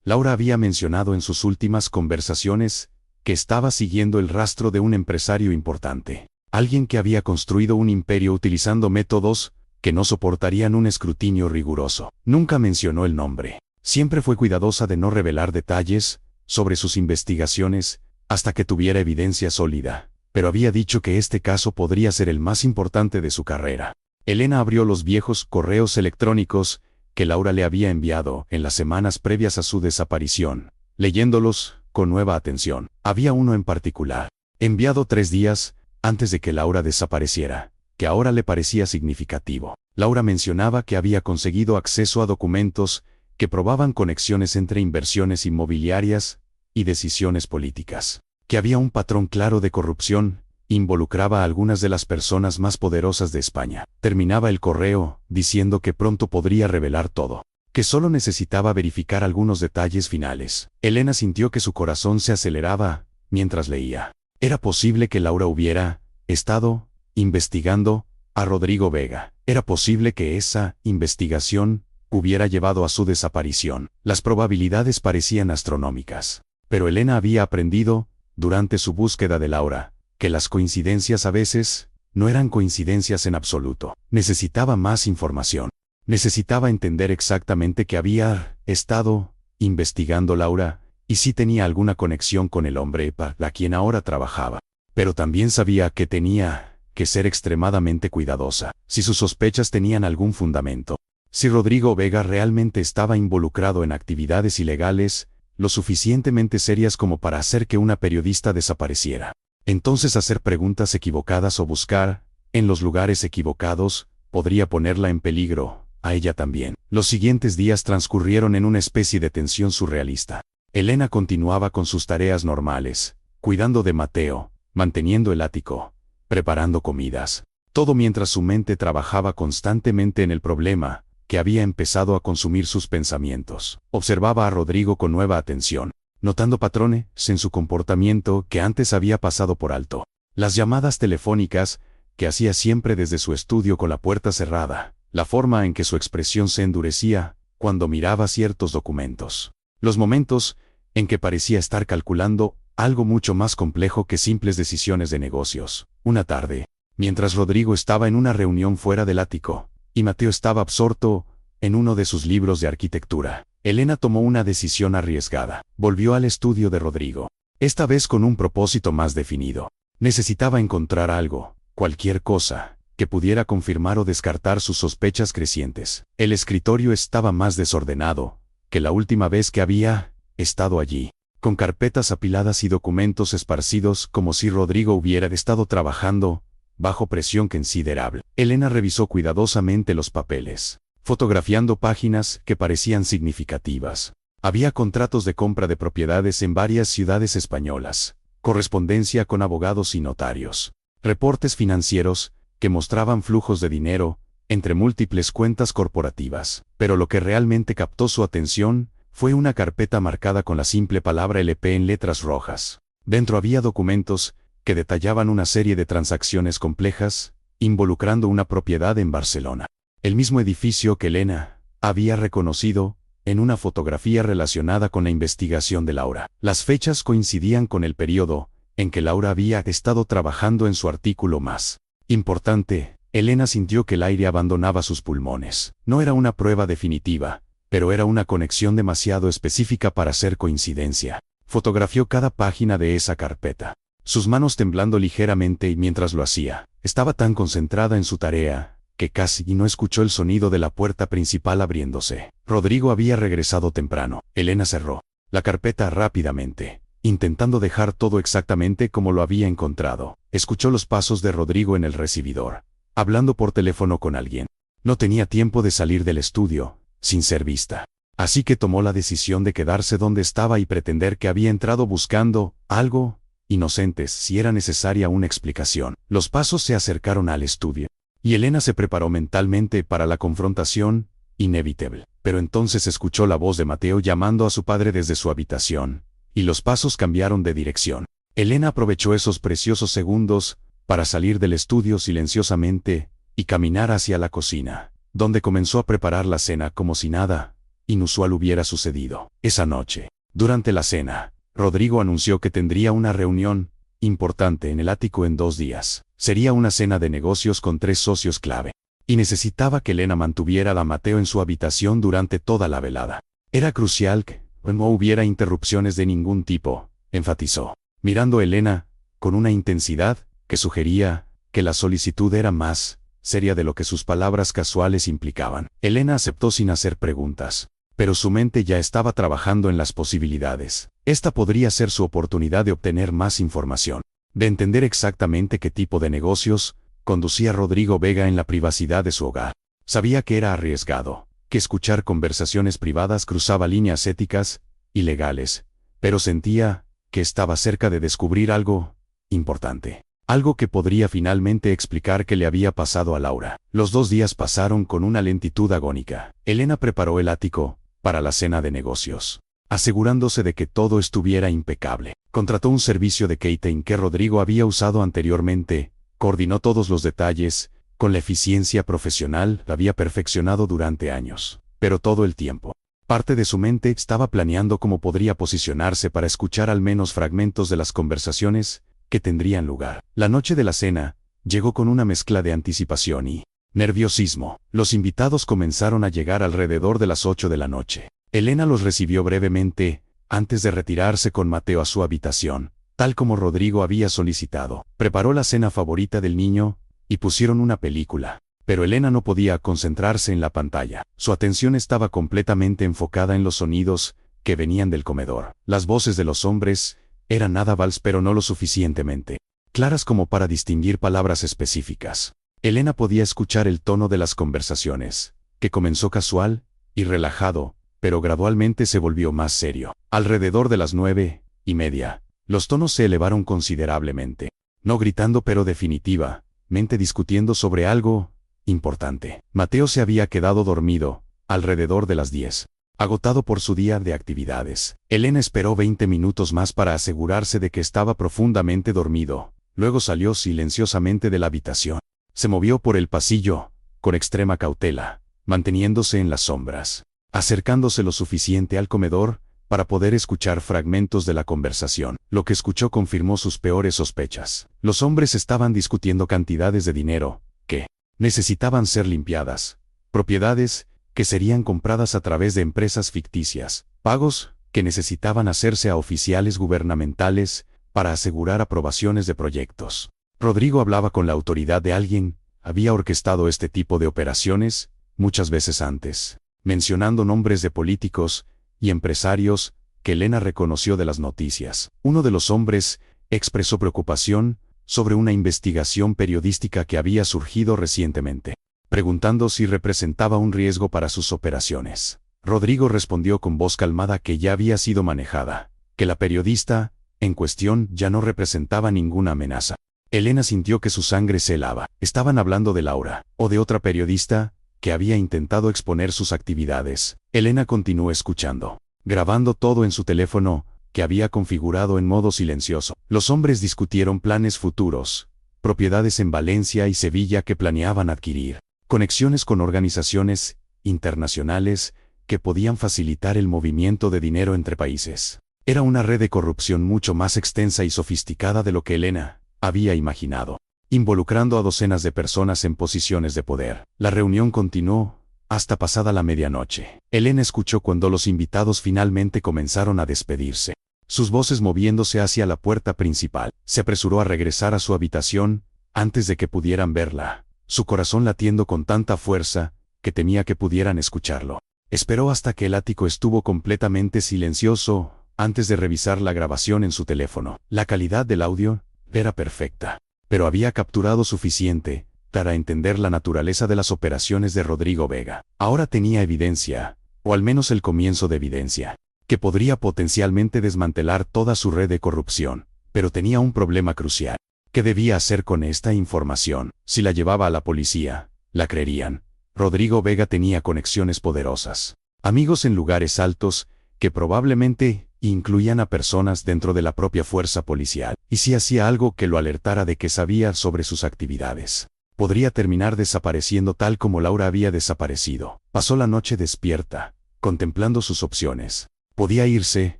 Laura había mencionado en sus últimas conversaciones que estaba siguiendo el rastro de un empresario importante, alguien que había construido un imperio utilizando métodos que no soportarían un escrutinio riguroso. Nunca mencionó el nombre. Siempre fue cuidadosa de no revelar detalles sobre sus investigaciones hasta que tuviera evidencia sólida, pero había dicho que este caso podría ser el más importante de su carrera. Elena abrió los viejos correos electrónicos que Laura le había enviado en las semanas previas a su desaparición, leyéndolos con nueva atención. Había uno en particular, enviado 3 días antes de que Laura desapareciera, que ahora le parecía significativo. Laura mencionaba que había conseguido acceso a documentos que probaban conexiones entre inversiones inmobiliarias y decisiones políticas, que había un patrón claro de corrupción, involucraba a algunas de las personas más poderosas de España. Terminaba el correo diciendo que pronto podría revelar todo, que solo necesitaba verificar algunos detalles finales. Elena sintió que su corazón se aceleraba mientras leía. Era posible que Laura hubiera estado investigando a Rodrigo Vega. Era posible que esa investigación hubiera llevado a su desaparición. Las probabilidades parecían astronómicas. Pero Elena había aprendido, durante su búsqueda de Laura, que las coincidencias a veces no eran coincidencias en absoluto. Necesitaba más información. Necesitaba entender exactamente qué había estado investigando Laura y si tenía alguna conexión con el hombre para quien ahora trabajaba. Pero también sabía que tenía que ser extremadamente cuidadosa, si sus sospechas tenían algún fundamento. Si Rodrigo Vega realmente estaba involucrado en actividades ilegales, lo suficientemente serias como para hacer que una periodista desapareciera, entonces hacer preguntas equivocadas o buscar en los lugares equivocados podría ponerla en peligro, a ella también. Los siguientes días transcurrieron en una especie de tensión surrealista. Elena continuaba con sus tareas normales, cuidando de Mateo, manteniendo el ático, preparando comidas, todo mientras su mente trabajaba constantemente en el problema que había empezado a consumir sus pensamientos. Observaba a Rodrigo con nueva atención, notando patrones en su comportamiento que antes había pasado por alto. Las llamadas telefónicas que hacía siempre desde su estudio con la puerta cerrada, la forma en que su expresión se endurecía cuando miraba ciertos documentos, los momentos en que parecía estar calculando algo mucho más complejo que simples decisiones de negocios. Una tarde, mientras Rodrigo estaba en una reunión fuera del ático, y Mateo estaba absorto en uno de sus libros de arquitectura, Elena tomó una decisión arriesgada. Volvió al estudio de Rodrigo, esta vez con un propósito más definido. Necesitaba encontrar algo, cualquier cosa, que pudiera confirmar o descartar sus sospechas crecientes. El escritorio estaba más desordenado que la última vez que había estado allí, con carpetas apiladas y documentos esparcidos como si Rodrigo hubiera estado trabajando bajo presión considerable. Elena revisó cuidadosamente los papeles, fotografiando páginas que parecían significativas. Había contratos de compra de propiedades en varias ciudades españolas, correspondencia con abogados y notarios, reportes financieros que mostraban flujos de dinero entre múltiples cuentas corporativas. Pero lo que realmente captó su atención fue una carpeta marcada con la simple palabra LP en letras rojas. Dentro había documentos que detallaban una serie de transacciones complejas, involucrando una propiedad en Barcelona, el mismo edificio que Elena había reconocido en una fotografía relacionada con la investigación de Laura. Las fechas coincidían con el periodo en que Laura había estado trabajando en su artículo más importante. Elena sintió que el aire abandonaba sus pulmones. No era una prueba definitiva, pero era una conexión demasiado específica para ser coincidencia. Fotografió cada página de esa carpeta, sus manos temblando ligeramente, y mientras lo hacía, estaba tan concentrada en su tarea, que casi no escuchó el sonido de la puerta principal abriéndose. Rodrigo había regresado temprano. Elena cerró la carpeta rápidamente, intentando dejar todo exactamente como lo había encontrado. Escuchó los pasos de Rodrigo en el recibidor, hablando por teléfono con alguien. No tenía tiempo de salir del estudio, sin ser vista. Así que tomó la decisión de quedarse donde estaba y pretender que había entrado buscando algo, inocentes si era necesaria una explicación. Los pasos se acercaron al estudio, y Elena se preparó mentalmente para la confrontación inevitable. Pero entonces escuchó la voz de Mateo llamando a su padre desde su habitación, y los pasos cambiaron de dirección. Elena aprovechó esos preciosos segundos para salir del estudio silenciosamente y caminar hacia la cocina, donde comenzó a preparar la cena como si nada inusual hubiera sucedido. Esa noche, durante la cena, Rodrigo anunció que tendría una reunión importante en el ático en 2 días. Sería una cena de negocios con 3 socios clave, y necesitaba que Elena mantuviera a Mateo en su habitación durante toda la velada. Era crucial que no hubiera interrupciones de ningún tipo, enfatizó, mirando a Elena con una intensidad que sugería que la solicitud era más seria de lo que sus palabras casuales implicaban. Elena aceptó sin hacer preguntas, pero su mente ya estaba trabajando en las posibilidades. Esta podría ser su oportunidad de obtener más información, de entender exactamente qué tipo de negocios conducía Rodrigo Vega en la privacidad de su hogar. Sabía que era arriesgado, que escuchar conversaciones privadas cruzaba líneas éticas y legales, pero sentía que estaba cerca de descubrir algo importante. Algo que podría finalmente explicar qué le había pasado a Laura. Los 2 días pasaron con una lentitud agónica. Elena preparó el ático para la cena de negocios, asegurándose de que todo estuviera impecable. Contrató un servicio de catering que Rodrigo había usado anteriormente, coordinó todos los detalles, con la eficiencia profesional la había perfeccionado durante años, pero todo el tiempo, parte de su mente estaba planeando cómo podría posicionarse para escuchar al menos fragmentos de las conversaciones que tendrían lugar. La noche de la cena llegó con una mezcla de anticipación y nerviosismo. Los invitados comenzaron a llegar alrededor de las 8 de la noche. Elena los recibió brevemente, antes de retirarse con Mateo a su habitación, tal como Rodrigo había solicitado. Preparó la cena favorita del niño, y pusieron una película. Pero Elena no podía concentrarse en la pantalla. Su atención estaba completamente enfocada en los sonidos que venían del comedor. Las voces de los hombres eran audibles, pero no lo suficientemente claras como para distinguir palabras específicas. Elena podía escuchar el tono de las conversaciones, que comenzó casual y relajado, pero gradualmente se volvió más serio. Alrededor de las 9:30, los tonos se elevaron considerablemente, no gritando pero definitivamente discutiendo sobre algo importante. Mateo se había quedado dormido alrededor de las 10, agotado por su día de actividades. Elena esperó 20 minutos más para asegurarse de que estaba profundamente dormido. Luego salió silenciosamente de la habitación. Se movió por el pasillo, con extrema cautela, manteniéndose en las sombras, acercándose lo suficiente al comedor para poder escuchar fragmentos de la conversación. Lo que escuchó confirmó sus peores sospechas. Los hombres estaban discutiendo cantidades de dinero que necesitaban ser limpiadas, propiedades que serían compradas a través de empresas ficticias, pagos que necesitaban hacerse a oficiales gubernamentales para asegurar aprobaciones de proyectos. Rodrigo hablaba con la autoridad de alguien, había orquestado este tipo de operaciones muchas veces antes, mencionando nombres de políticos y empresarios que Elena reconoció de las noticias. Uno de los hombres expresó preocupación sobre una investigación periodística que había surgido recientemente, preguntando si representaba un riesgo para sus operaciones. Rodrigo respondió con voz calmada que ya había sido manejada, que la periodista en cuestión ya no representaba ninguna amenaza. Elena sintió que su sangre se helaba. Estaban hablando de Laura, o de otra periodista que había intentado exponer sus actividades. Elena continuó escuchando, grabando todo en su teléfono, que había configurado en modo silencioso. Los hombres discutieron planes futuros, propiedades en Valencia y Sevilla que planeaban adquirir, conexiones con organizaciones internacionales que podían facilitar el movimiento de dinero entre países. Era una red de corrupción mucho más extensa y sofisticada de lo que Elena había imaginado. involucrando a docenas de personas en posiciones de poder. La reunión continuó hasta pasada la medianoche. Elena escuchó cuando los invitados finalmente comenzaron a despedirse, sus voces moviéndose hacia la puerta principal. Se apresuró a regresar a su habitación antes de que pudieran verla, su corazón latiendo con tanta fuerza que temía que pudieran escucharlo. Esperó hasta que el ático estuvo completamente silencioso antes de revisar la grabación en su teléfono. La calidad del audio era perfecta, pero había capturado suficiente para entender la naturaleza de las operaciones de Rodrigo Vega. Ahora tenía evidencia, o al menos el comienzo de evidencia, que podría potencialmente desmantelar toda su red de corrupción, pero tenía un problema crucial. ¿Qué debía hacer con esta información? Si la llevaba a la policía, la creerían. Rodrigo Vega tenía conexiones poderosas, amigos en lugares altos, que probablemente incluían a personas dentro de la propia fuerza policial. Y si hacía algo que lo alertara de que sabía sobre sus actividades, podría terminar desapareciendo tal como Laura había desaparecido. Pasó la noche despierta, contemplando sus opciones. Podía irse,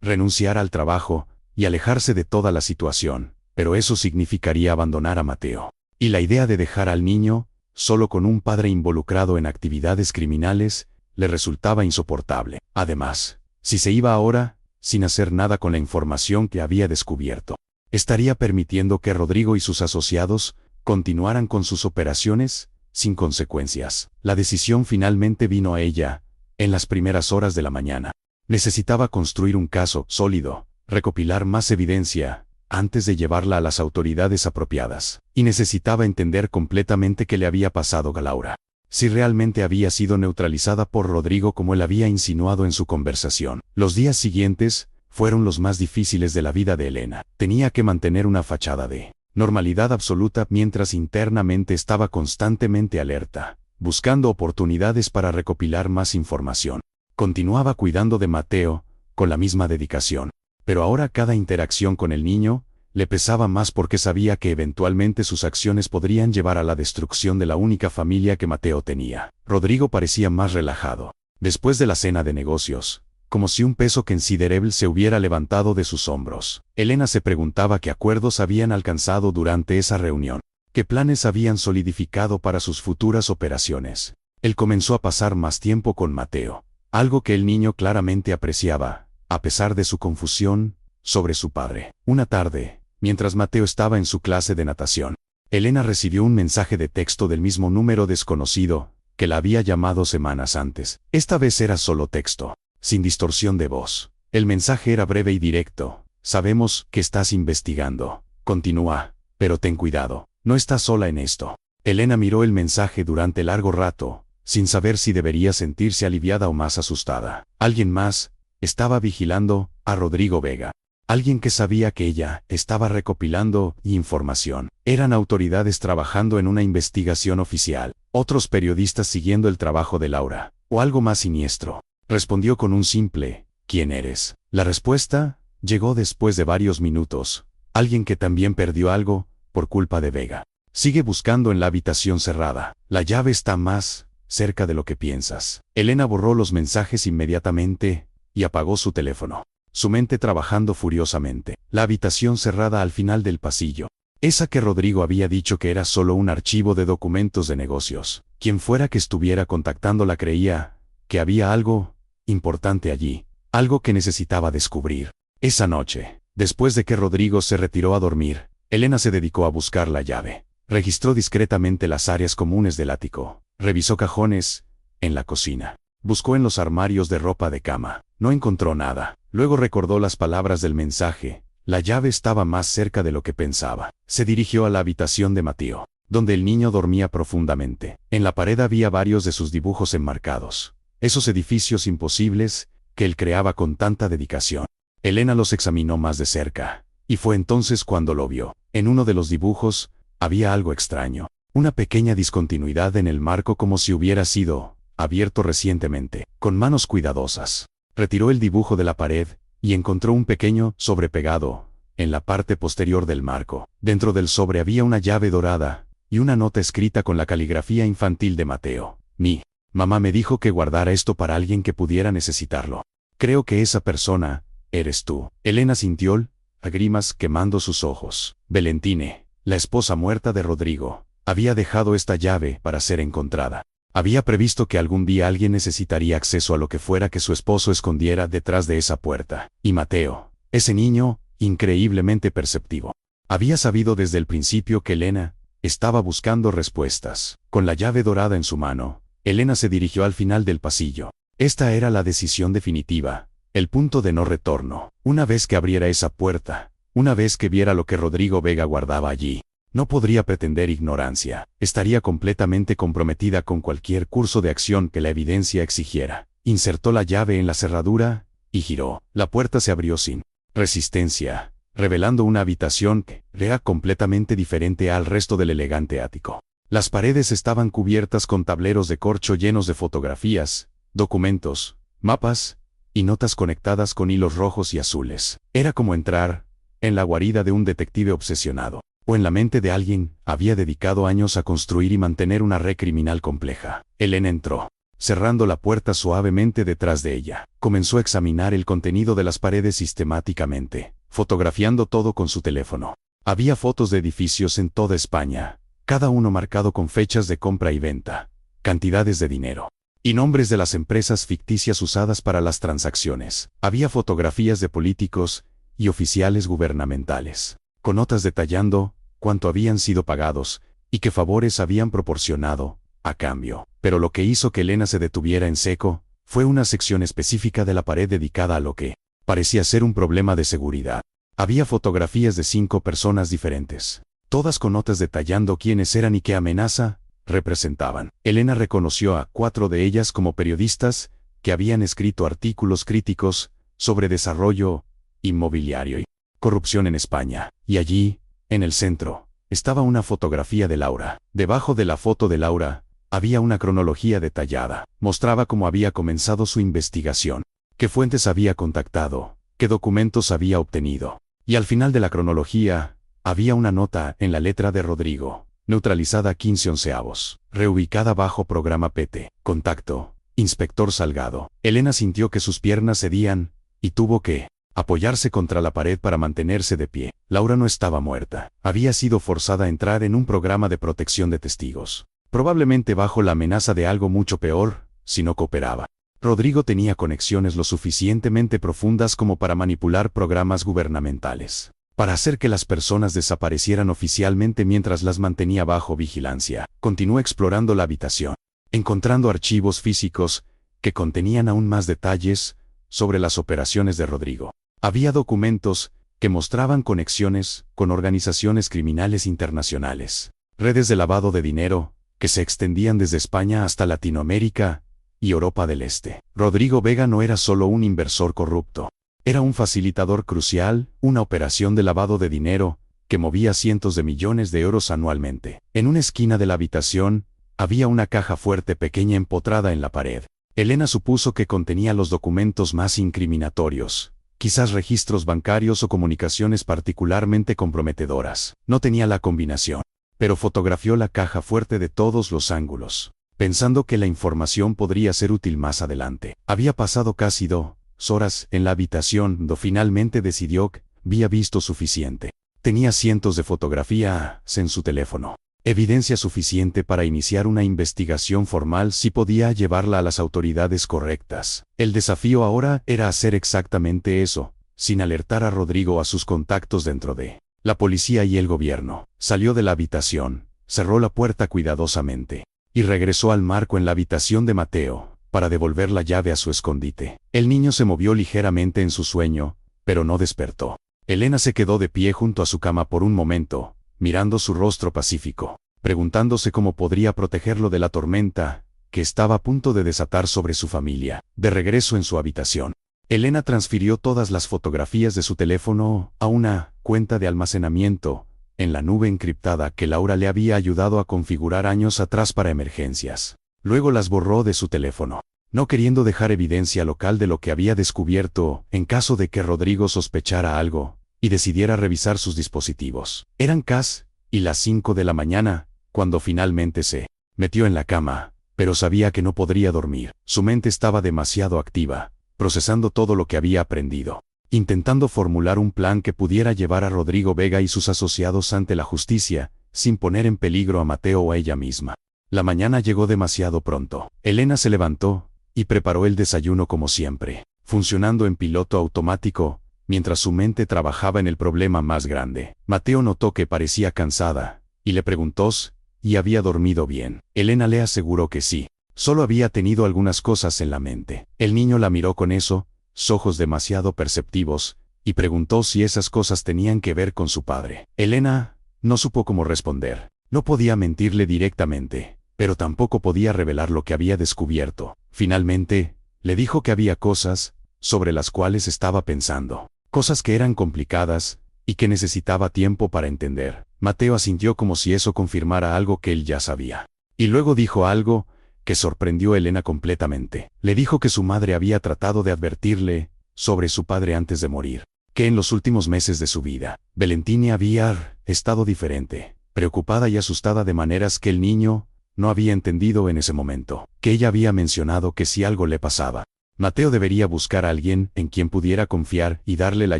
renunciar al trabajo y alejarse de toda la situación, pero eso significaría abandonar a Mateo. Y la idea de dejar al niño solo con un padre involucrado en actividades criminales le resultaba insoportable. Además, si se iba ahora, sin hacer nada con la información que había descubierto, estaría permitiendo que Rodrigo y sus asociados continuaran con sus operaciones sin consecuencias. La decisión finalmente vino a ella en las primeras horas de la mañana. Necesitaba construir un caso sólido, recopilar más evidencia antes de llevarla a las autoridades apropiadas, y necesitaba entender completamente qué le había pasado a Laura. Si realmente había sido neutralizada por Rodrigo como él había insinuado en su conversación. Los días siguientes fueron los más difíciles de la vida de Elena. Tenía que mantener una fachada de normalidad absoluta mientras internamente estaba constantemente alerta, buscando oportunidades para recopilar más información. Continuaba cuidando de Mateo con la misma dedicación, pero ahora cada interacción con el niño le pesaba más porque sabía que eventualmente sus acciones podrían llevar a la destrucción de la única familia que Mateo tenía. Rodrigo parecía más relajado después de la cena de negocios, como si un peso considerable se hubiera levantado de sus hombros. Elena se preguntaba qué acuerdos habían alcanzado durante esa reunión, qué planes habían solidificado para sus futuras operaciones. Él comenzó a pasar más tiempo con Mateo, algo que el niño claramente apreciaba, a pesar de su confusión sobre su padre. Una tarde, mientras Mateo estaba en su clase de natación, Elena recibió un mensaje de texto del mismo número desconocido que la había llamado semanas antes. Esta vez era solo texto, sin distorsión de voz. El mensaje era breve y directo. Sabemos que estás investigando. Continúa, pero ten cuidado. No estás sola en esto. Elena miró el mensaje durante largo rato, sin saber si debería sentirse aliviada o más asustada. Alguien más estaba vigilando a Rodrigo Vega. Alguien que sabía que ella estaba recopilando información. Eran autoridades trabajando en una investigación oficial, otros periodistas siguiendo el trabajo de Laura, o algo más siniestro. Respondió con un simple, ¿quién eres? La respuesta llegó después de varios minutos. Alguien que también perdió algo por culpa de Vega. Sigue buscando en la habitación cerrada. La llave está más cerca de lo que piensas. Elena borró los mensajes inmediatamente y apagó su teléfono, su mente trabajando furiosamente. La habitación cerrada al final del pasillo. Esa que Rodrigo había dicho que era solo un archivo de documentos de negocios. Quien fuera que estuviera contactándola creía que había algo importante allí, algo que necesitaba descubrir. Esa noche, después de que Rodrigo se retiró a dormir, Elena se dedicó a buscar la llave. Registró discretamente las áreas comunes del ático. Revisó cajones en la cocina. Buscó en los armarios de ropa de cama. No encontró nada. Luego recordó las palabras del mensaje. La llave estaba más cerca de lo que pensaba. Se dirigió a la habitación de Mateo, donde el niño dormía profundamente. En la pared había varios de sus dibujos enmarcados. Esos edificios imposibles que él creaba con tanta dedicación. Elena los examinó más de cerca, y fue entonces cuando lo vio. En uno de los dibujos había algo extraño. Una pequeña discontinuidad en el marco como si hubiera sido abierto recientemente, con manos cuidadosas. Retiró el dibujo de la pared y encontró un pequeño sobre pegado en la parte posterior del marco. Dentro del sobre había una llave dorada y una nota escrita con la caligrafía infantil de Mateo. Mi mamá me dijo que guardara esto para alguien que pudiera necesitarlo. Creo que esa persona eres tú. Elena sintió lágrimas quemando sus ojos. Valentine, la esposa muerta de Rodrigo, había dejado esta llave para ser encontrada. Había previsto que algún día alguien necesitaría acceso a lo que fuera que su esposo escondiera detrás de esa puerta. Y Mateo, ese niño, increíblemente perceptivo, había sabido desde el principio que Elena estaba buscando respuestas. Con la llave dorada en su mano, Elena se dirigió al final del pasillo. Esta era la decisión definitiva, el punto de no retorno. Una vez que abriera esa puerta, una vez que viera lo que Rodrigo Vega guardaba allí, no podría pretender ignorancia. Estaría completamente comprometida con cualquier curso de acción que la evidencia exigiera. Insertó la llave en la cerradura y giró. La puerta se abrió sin resistencia, revelando una habitación que era completamente diferente al resto del elegante ático. Las paredes estaban cubiertas con tableros de corcho llenos de fotografías, documentos, mapas y notas conectadas con hilos rojos y azules. Era como entrar en la guarida de un detective obsesionado, o en la mente de alguien había dedicado años a construir y mantener una red criminal compleja. Elena entró, cerrando la puerta suavemente detrás de ella. Comenzó a examinar el contenido de las paredes sistemáticamente, fotografiando todo con su teléfono. Había fotos de edificios en toda España, cada uno marcado con fechas de compra y venta, cantidades de dinero y nombres de las empresas ficticias usadas para las transacciones. Había fotografías de políticos y oficiales gubernamentales, con notas detallando cuánto habían sido pagados y qué favores habían proporcionado a cambio. Pero lo que hizo que Elena se detuviera en seco fue una sección específica de la pared dedicada a lo que parecía ser un problema de seguridad. Había fotografías de 5 personas diferentes, todas con notas detallando quiénes eran y qué amenaza representaban. Elena reconoció a 4 de ellas como periodistas que habían escrito artículos críticos sobre desarrollo inmobiliario y corrupción en España. Y allí, en el centro, estaba una fotografía de Laura. Debajo de la foto de Laura había una cronología detallada. Mostraba cómo había comenzado su investigación, qué fuentes había contactado, qué documentos había obtenido. Y al final de la cronología, había una nota en la letra de Rodrigo, neutralizada 15 onceavos, reubicada bajo programa PT. Contacto, Inspector Salgado. Elena sintió que sus piernas cedían y tuvo que apoyarse contra la pared para mantenerse de pie. Laura no estaba muerta. Había sido forzada a entrar en un programa de protección de testigos, probablemente bajo la amenaza de algo mucho peor, si no cooperaba. Rodrigo tenía conexiones lo suficientemente profundas como para manipular programas gubernamentales, para hacer que las personas desaparecieran oficialmente mientras las mantenía bajo vigilancia. Continuó explorando la habitación, encontrando archivos físicos que contenían aún más detalles sobre las operaciones de Rodrigo. Había documentos que mostraban conexiones con organizaciones criminales internacionales, redes de lavado de dinero que se extendían desde España hasta Latinoamérica y Europa del Este. Rodrigo Vega no era solo un inversor corrupto. Era un facilitador crucial, una operación de lavado de dinero que movía cientos de millones de euros anualmente. En una esquina de la habitación había una caja fuerte pequeña empotrada en la pared. Elena supuso que contenía los documentos más incriminatorios, quizás registros bancarios o comunicaciones particularmente comprometedoras. No tenía la combinación, pero fotografió la caja fuerte de todos los ángulos, pensando que la información podría ser útil más adelante. Había pasado casi 2 horas en la habitación cuando finalmente decidió que había visto suficiente. Tenía cientos de fotografías en su teléfono, evidencia suficiente para iniciar una investigación formal si podía llevarla a las autoridades correctas. El desafío ahora era hacer exactamente eso, sin alertar a Rodrigo a sus contactos dentro de la policía y el gobierno. Salió de la habitación, cerró la puerta cuidadosamente y regresó al marco en la habitación de Mateo para devolver la llave a su escondite. El niño se movió ligeramente en su sueño, pero no despertó. Elena se quedó de pie junto a su cama por un momento, mirando su rostro pacífico, preguntándose cómo podría protegerlo de la tormenta que estaba a punto de desatar sobre su familia. De regreso en su habitación, Elena transfirió todas las fotografías de su teléfono a una cuenta de almacenamiento en la nube encriptada que Laura le había ayudado a configurar años atrás para emergencias. Luego las borró de su teléfono, no queriendo dejar evidencia local de lo que había descubierto en caso de que Rodrigo sospechara algo y decidiera revisar sus dispositivos. Eran casi las 5 de la mañana cuando finalmente se metió en la cama, pero sabía que no podría dormir. Su mente estaba demasiado activa, procesando todo lo que había aprendido intentando formular un plan que pudiera llevar a Rodrigo Vega y sus asociados ante la justicia, sin poner en peligro a Mateo o a ella misma. La mañana llegó demasiado pronto. Elena se levantó y preparó el desayuno como siempre, funcionando en piloto automático, mientras su mente trabajaba en el problema más grande. Mateo notó que parecía cansada, y le preguntó si había dormido bien. Elena le aseguró que sí. Solo había tenido algunas cosas en la mente. El niño la miró con esos ojos demasiado perceptivos, y preguntó si esas cosas tenían que ver con su padre. Elena no supo cómo responder. No podía mentirle directamente, pero tampoco podía revelar lo que había descubierto. Finalmente, le dijo que había cosas sobre las cuales estaba pensando. Cosas que eran complicadas y que necesitaba tiempo para entender. Mateo asintió como si eso confirmara algo que él ya sabía. Y luego dijo algo que sorprendió a Elena completamente. Le dijo que su madre había tratado de advertirle sobre su padre antes de morir, que en los últimos meses de su vida, Valentina había estado diferente, preocupada y asustada de maneras que el niño no había entendido en ese momento, que ella había mencionado que si algo le pasaba, Mateo debería buscar a alguien en quien pudiera confiar y darle la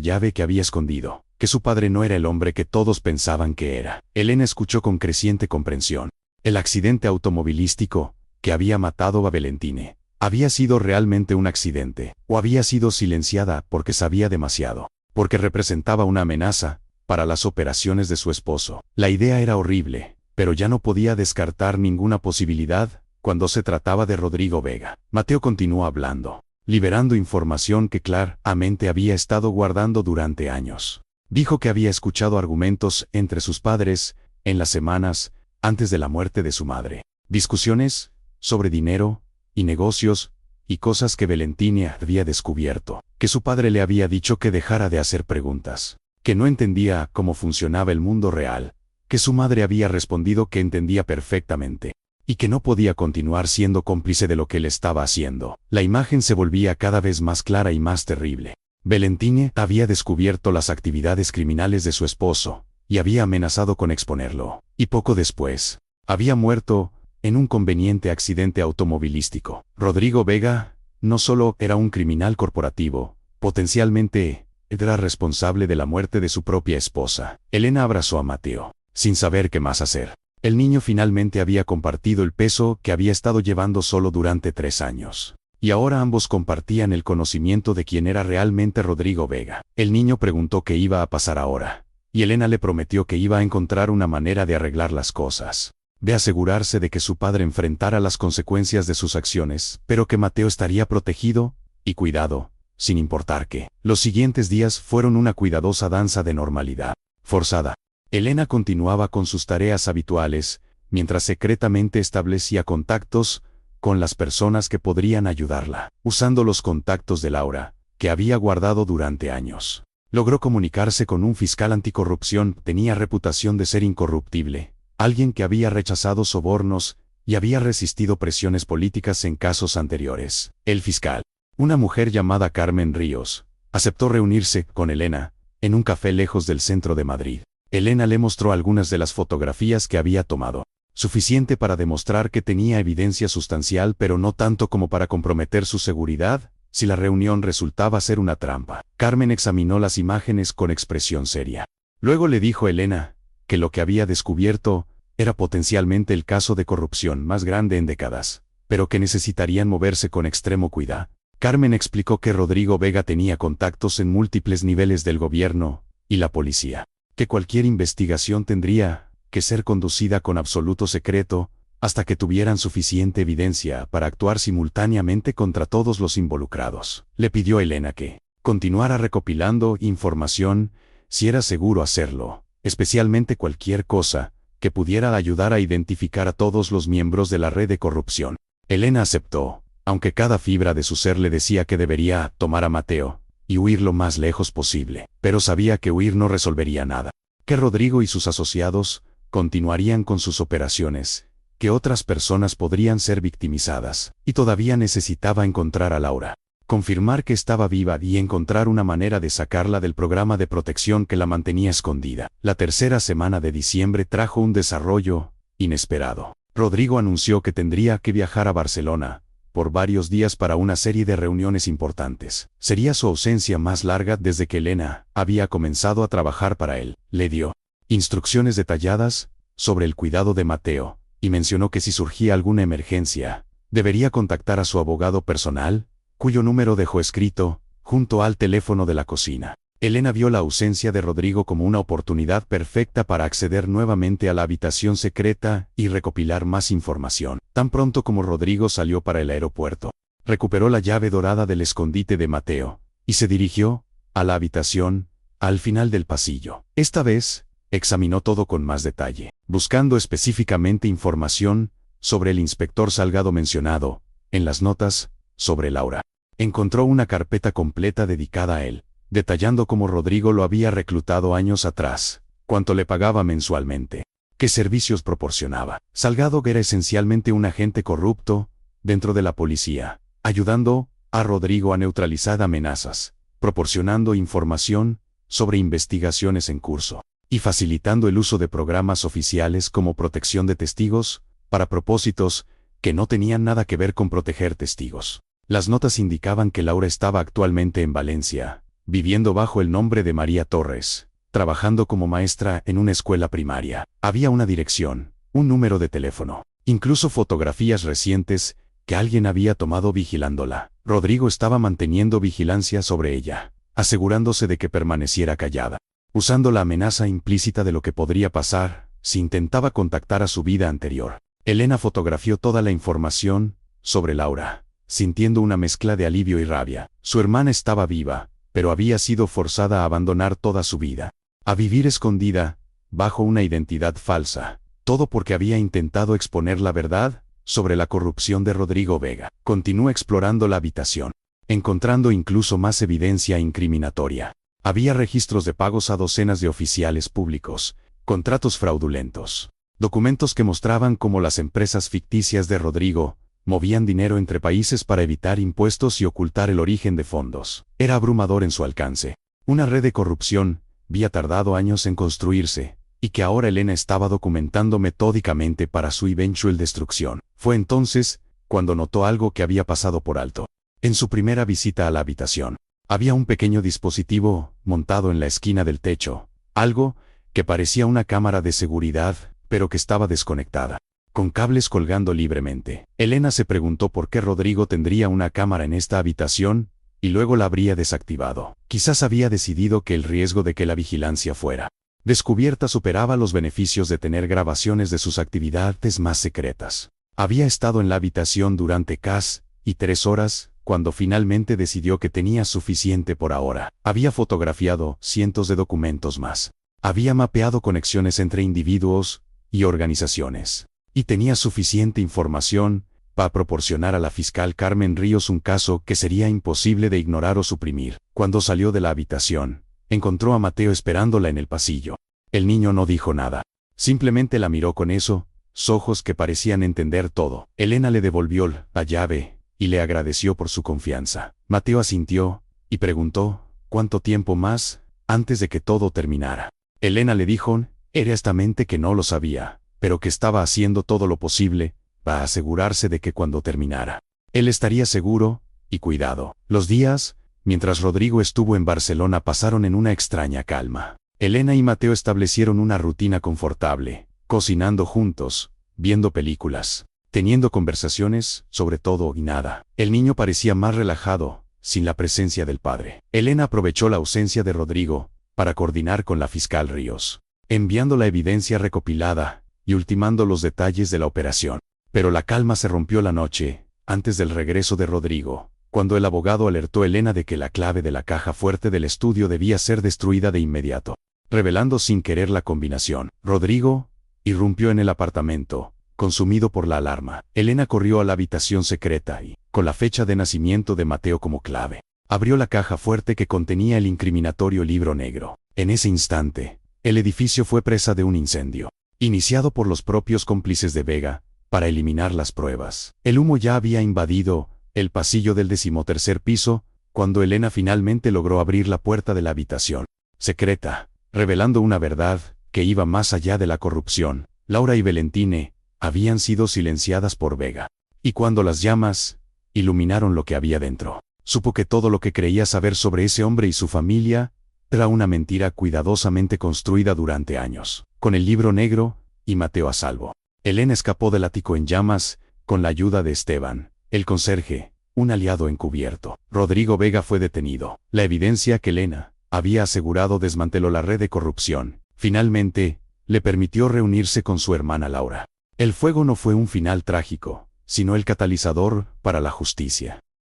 llave que había escondido, que su padre no era el hombre que todos pensaban que era. Elena escuchó con creciente comprensión. El accidente automovilístico que había matado a Valentina había sido realmente un accidente, o había sido silenciada porque sabía demasiado, porque representaba una amenaza para las operaciones de su esposo. La idea era horrible, pero ya no podía descartar ninguna posibilidad cuando se trataba de Rodrigo Vega. Mateo continuó hablando, liberando información que claramente había estado guardando durante años. Dijo que había escuchado argumentos entre sus padres en las semanas antes de la muerte de su madre. Discusiones sobre dinero y negocios y cosas que Valentina había descubierto. Que su padre le había dicho que dejara de hacer preguntas, que no entendía cómo funcionaba el mundo real, que su madre había respondido que entendía perfectamente, y que no podía continuar siendo cómplice de lo que él estaba haciendo. La imagen se volvía cada vez más clara y más terrible. Valentina había descubierto las actividades criminales de su esposo, y había amenazado con exponerlo. Y poco después, había muerto en un conveniente accidente automovilístico. Rodrigo Vega no solo era un criminal corporativo, potencialmente era responsable de la muerte de su propia esposa. Elena abrazó a Mateo, sin saber qué más hacer. El niño finalmente había compartido el peso que había estado llevando solo durante 3 años. Y ahora ambos compartían el conocimiento de quién era realmente Rodrigo Vega. El niño preguntó qué iba a pasar ahora, y Elena le prometió que iba a encontrar una manera de arreglar las cosas, de asegurarse de que su padre enfrentara las consecuencias de sus acciones, pero que Mateo estaría protegido y cuidado, sin importar qué. Los siguientes días fueron una cuidadosa danza de normalidad forzada. Elena continuaba con sus tareas habituales, mientras secretamente establecía contactos con las personas que podrían ayudarla, usando los contactos de Laura, que había guardado durante años. Logró comunicarse con un fiscal anticorrupción, tenía reputación de ser incorruptible, alguien que había rechazado sobornos y había resistido presiones políticas en casos anteriores. El fiscal, una mujer llamada Carmen Ríos, aceptó reunirse con Elena en un café lejos del centro de Madrid. Elena le mostró algunas de las fotografías que había tomado, suficiente para demostrar que tenía evidencia sustancial, pero no tanto como para comprometer su seguridad si la reunión resultaba ser una trampa. Carmen examinó las imágenes con expresión seria. Luego le dijo a Elena que lo que había descubierto era potencialmente el caso de corrupción más grande en décadas, pero que necesitarían moverse con extremo cuidado. Carmen explicó que Rodrigo Vega tenía contactos en múltiples niveles del gobierno y la policía, que cualquier investigación tendría que ser conducida con absoluto secreto, hasta que tuvieran suficiente evidencia para actuar simultáneamente contra todos los involucrados. Le pidió a Elena que continuara recopilando información si era seguro hacerlo, especialmente cualquier cosa que pudiera ayudar a identificar a todos los miembros de la red de corrupción. Elena aceptó, aunque cada fibra de su ser le decía que debería tomar a Mateo y huir lo más lejos posible, pero sabía que huir no resolvería nada, que Rodrigo y sus asociados continuarían con sus operaciones, que otras personas podrían ser victimizadas, y todavía necesitaba encontrar a Laura, confirmar que estaba viva y encontrar una manera de sacarla del programa de protección que la mantenía escondida. La tercera semana de diciembre trajo un desarrollo inesperado. Rodrigo anunció que tendría que viajar a Barcelona por varios días para una serie de reuniones importantes. Sería su ausencia más larga desde que Elena había comenzado a trabajar para él. Le dio instrucciones detalladas sobre el cuidado de Mateo, y mencionó que si surgía alguna emergencia, debería contactar a su abogado personal, cuyo número dejó escrito junto al teléfono de la cocina. Elena vio la ausencia de Rodrigo como una oportunidad perfecta para acceder nuevamente a la habitación secreta y recopilar más información. Tan pronto como Rodrigo salió para el aeropuerto, recuperó la llave dorada del escondite de Mateo y se dirigió a la habitación al final del pasillo. Esta vez, examinó todo con más detalle, buscando específicamente información sobre el inspector Salgado mencionado en las notas sobre Laura. Encontró una carpeta completa dedicada a él, detallando cómo Rodrigo lo había reclutado años atrás, cuánto le pagaba mensualmente, qué servicios proporcionaba. Salgado era esencialmente un agente corrupto dentro de la policía, ayudando a Rodrigo a neutralizar amenazas, proporcionando información sobre investigaciones en curso, y facilitando el uso de programas oficiales como protección de testigos, para propósitos que no tenían nada que ver con proteger testigos. Las notas indicaban que Laura estaba actualmente en Valencia, viviendo bajo el nombre de María Torres, trabajando como maestra en una escuela primaria. Había una dirección, un número de teléfono, incluso fotografías recientes que alguien había tomado vigilándola. Rodrigo estaba manteniendo vigilancia sobre ella, asegurándose de que permaneciera callada, usando la amenaza implícita de lo que podría pasar si intentaba contactar a su vida anterior. Elena fotografió toda la información sobre Laura, sintiendo una mezcla de alivio y rabia. Su hermana estaba viva, pero había sido forzada a abandonar toda su vida, a vivir escondida, bajo una identidad falsa, todo porque había intentado exponer la verdad sobre la corrupción de Rodrigo Vega. Continuó explorando la habitación, encontrando incluso más evidencia incriminatoria. Había registros de pagos a docenas de oficiales públicos, contratos fraudulentos, documentos que mostraban cómo las empresas ficticias de Rodrigo movían dinero entre países para evitar impuestos y ocultar el origen de fondos. Era abrumador en su alcance. Una red de corrupción había tardado años en construirse, y que ahora Elena estaba documentando metódicamente para su eventual destrucción. Fue entonces cuando notó algo que había pasado por alto. En su primera visita a la habitación, había un pequeño dispositivo montado en la esquina del techo, algo que parecía una cámara de seguridad, pero que estaba desconectada, con cables colgando libremente. Elena se preguntó por qué Rodrigo tendría una cámara en esta habitación, y luego la habría desactivado. Quizás había decidido que el riesgo de que la vigilancia fuera descubierta superaba los beneficios de tener grabaciones de sus actividades más secretas. Había estado en la habitación durante casi 3 horas, cuando finalmente decidió que tenía suficiente por ahora. Había fotografiado cientos de documentos más. Había mapeado conexiones entre individuos y organizaciones, y tenía suficiente información para proporcionar a la fiscal Carmen Ríos un caso que sería imposible de ignorar o suprimir. Cuando salió de la habitación, encontró a Mateo esperándola en el pasillo. El niño no dijo nada. Simplemente la miró con esos ojos que parecían entender todo. Elena le devolvió la llave y le agradeció por su confianza. Mateo asintió y preguntó, ¿cuánto tiempo más antes de que todo terminara? Elena le dijo, honestamente que no lo sabía, pero que estaba haciendo todo lo posible para asegurarse de que cuando terminara, él estaría seguro y cuidado. Los días, mientras Rodrigo estuvo en Barcelona, pasaron en una extraña calma. Elena y Mateo establecieron una rutina confortable, cocinando juntos, viendo películas, teniendo conversaciones sobre todo y nada. El niño parecía más relajado, sin la presencia del padre. Elena aprovechó la ausencia de Rodrigo para coordinar con la fiscal Ríos, enviando la evidencia recopilada y ultimando los detalles de la operación. Pero la calma se rompió la noche antes del regreso de Rodrigo, cuando el abogado alertó a Elena de que la clave de la caja fuerte del estudio debía ser destruida de inmediato, revelando sin querer la combinación. Rodrigo irrumpió en el apartamento, consumido por la alarma. Elena corrió a la habitación secreta y, con la fecha de nacimiento de Mateo como clave, abrió la caja fuerte que contenía el incriminatorio libro negro. En ese instante, el edificio fue presa de un incendio, iniciado por los propios cómplices de Vega, para eliminar las pruebas. El humo ya había invadido el pasillo del 13º piso, cuando Elena finalmente logró abrir la puerta de la habitación secreta, revelando una verdad que iba más allá de la corrupción. Laura y Valentine habían sido silenciadas por Vega, y cuando las llamas iluminaron lo que había dentro. Supo que todo lo que creía saber sobre ese hombre y su familia era una mentira cuidadosamente construida durante años. Con el libro negro y Mateo a salvo, Elena escapó del ático en llamas con la ayuda de Esteban, el conserje, un aliado encubierto. Rodrigo Vega fue detenido. La evidencia que Elena había asegurado desmanteló la red de corrupción. Finalmente, le permitió reunirse con su hermana Laura. El fuego no fue un final trágico, sino el catalizador para la justicia.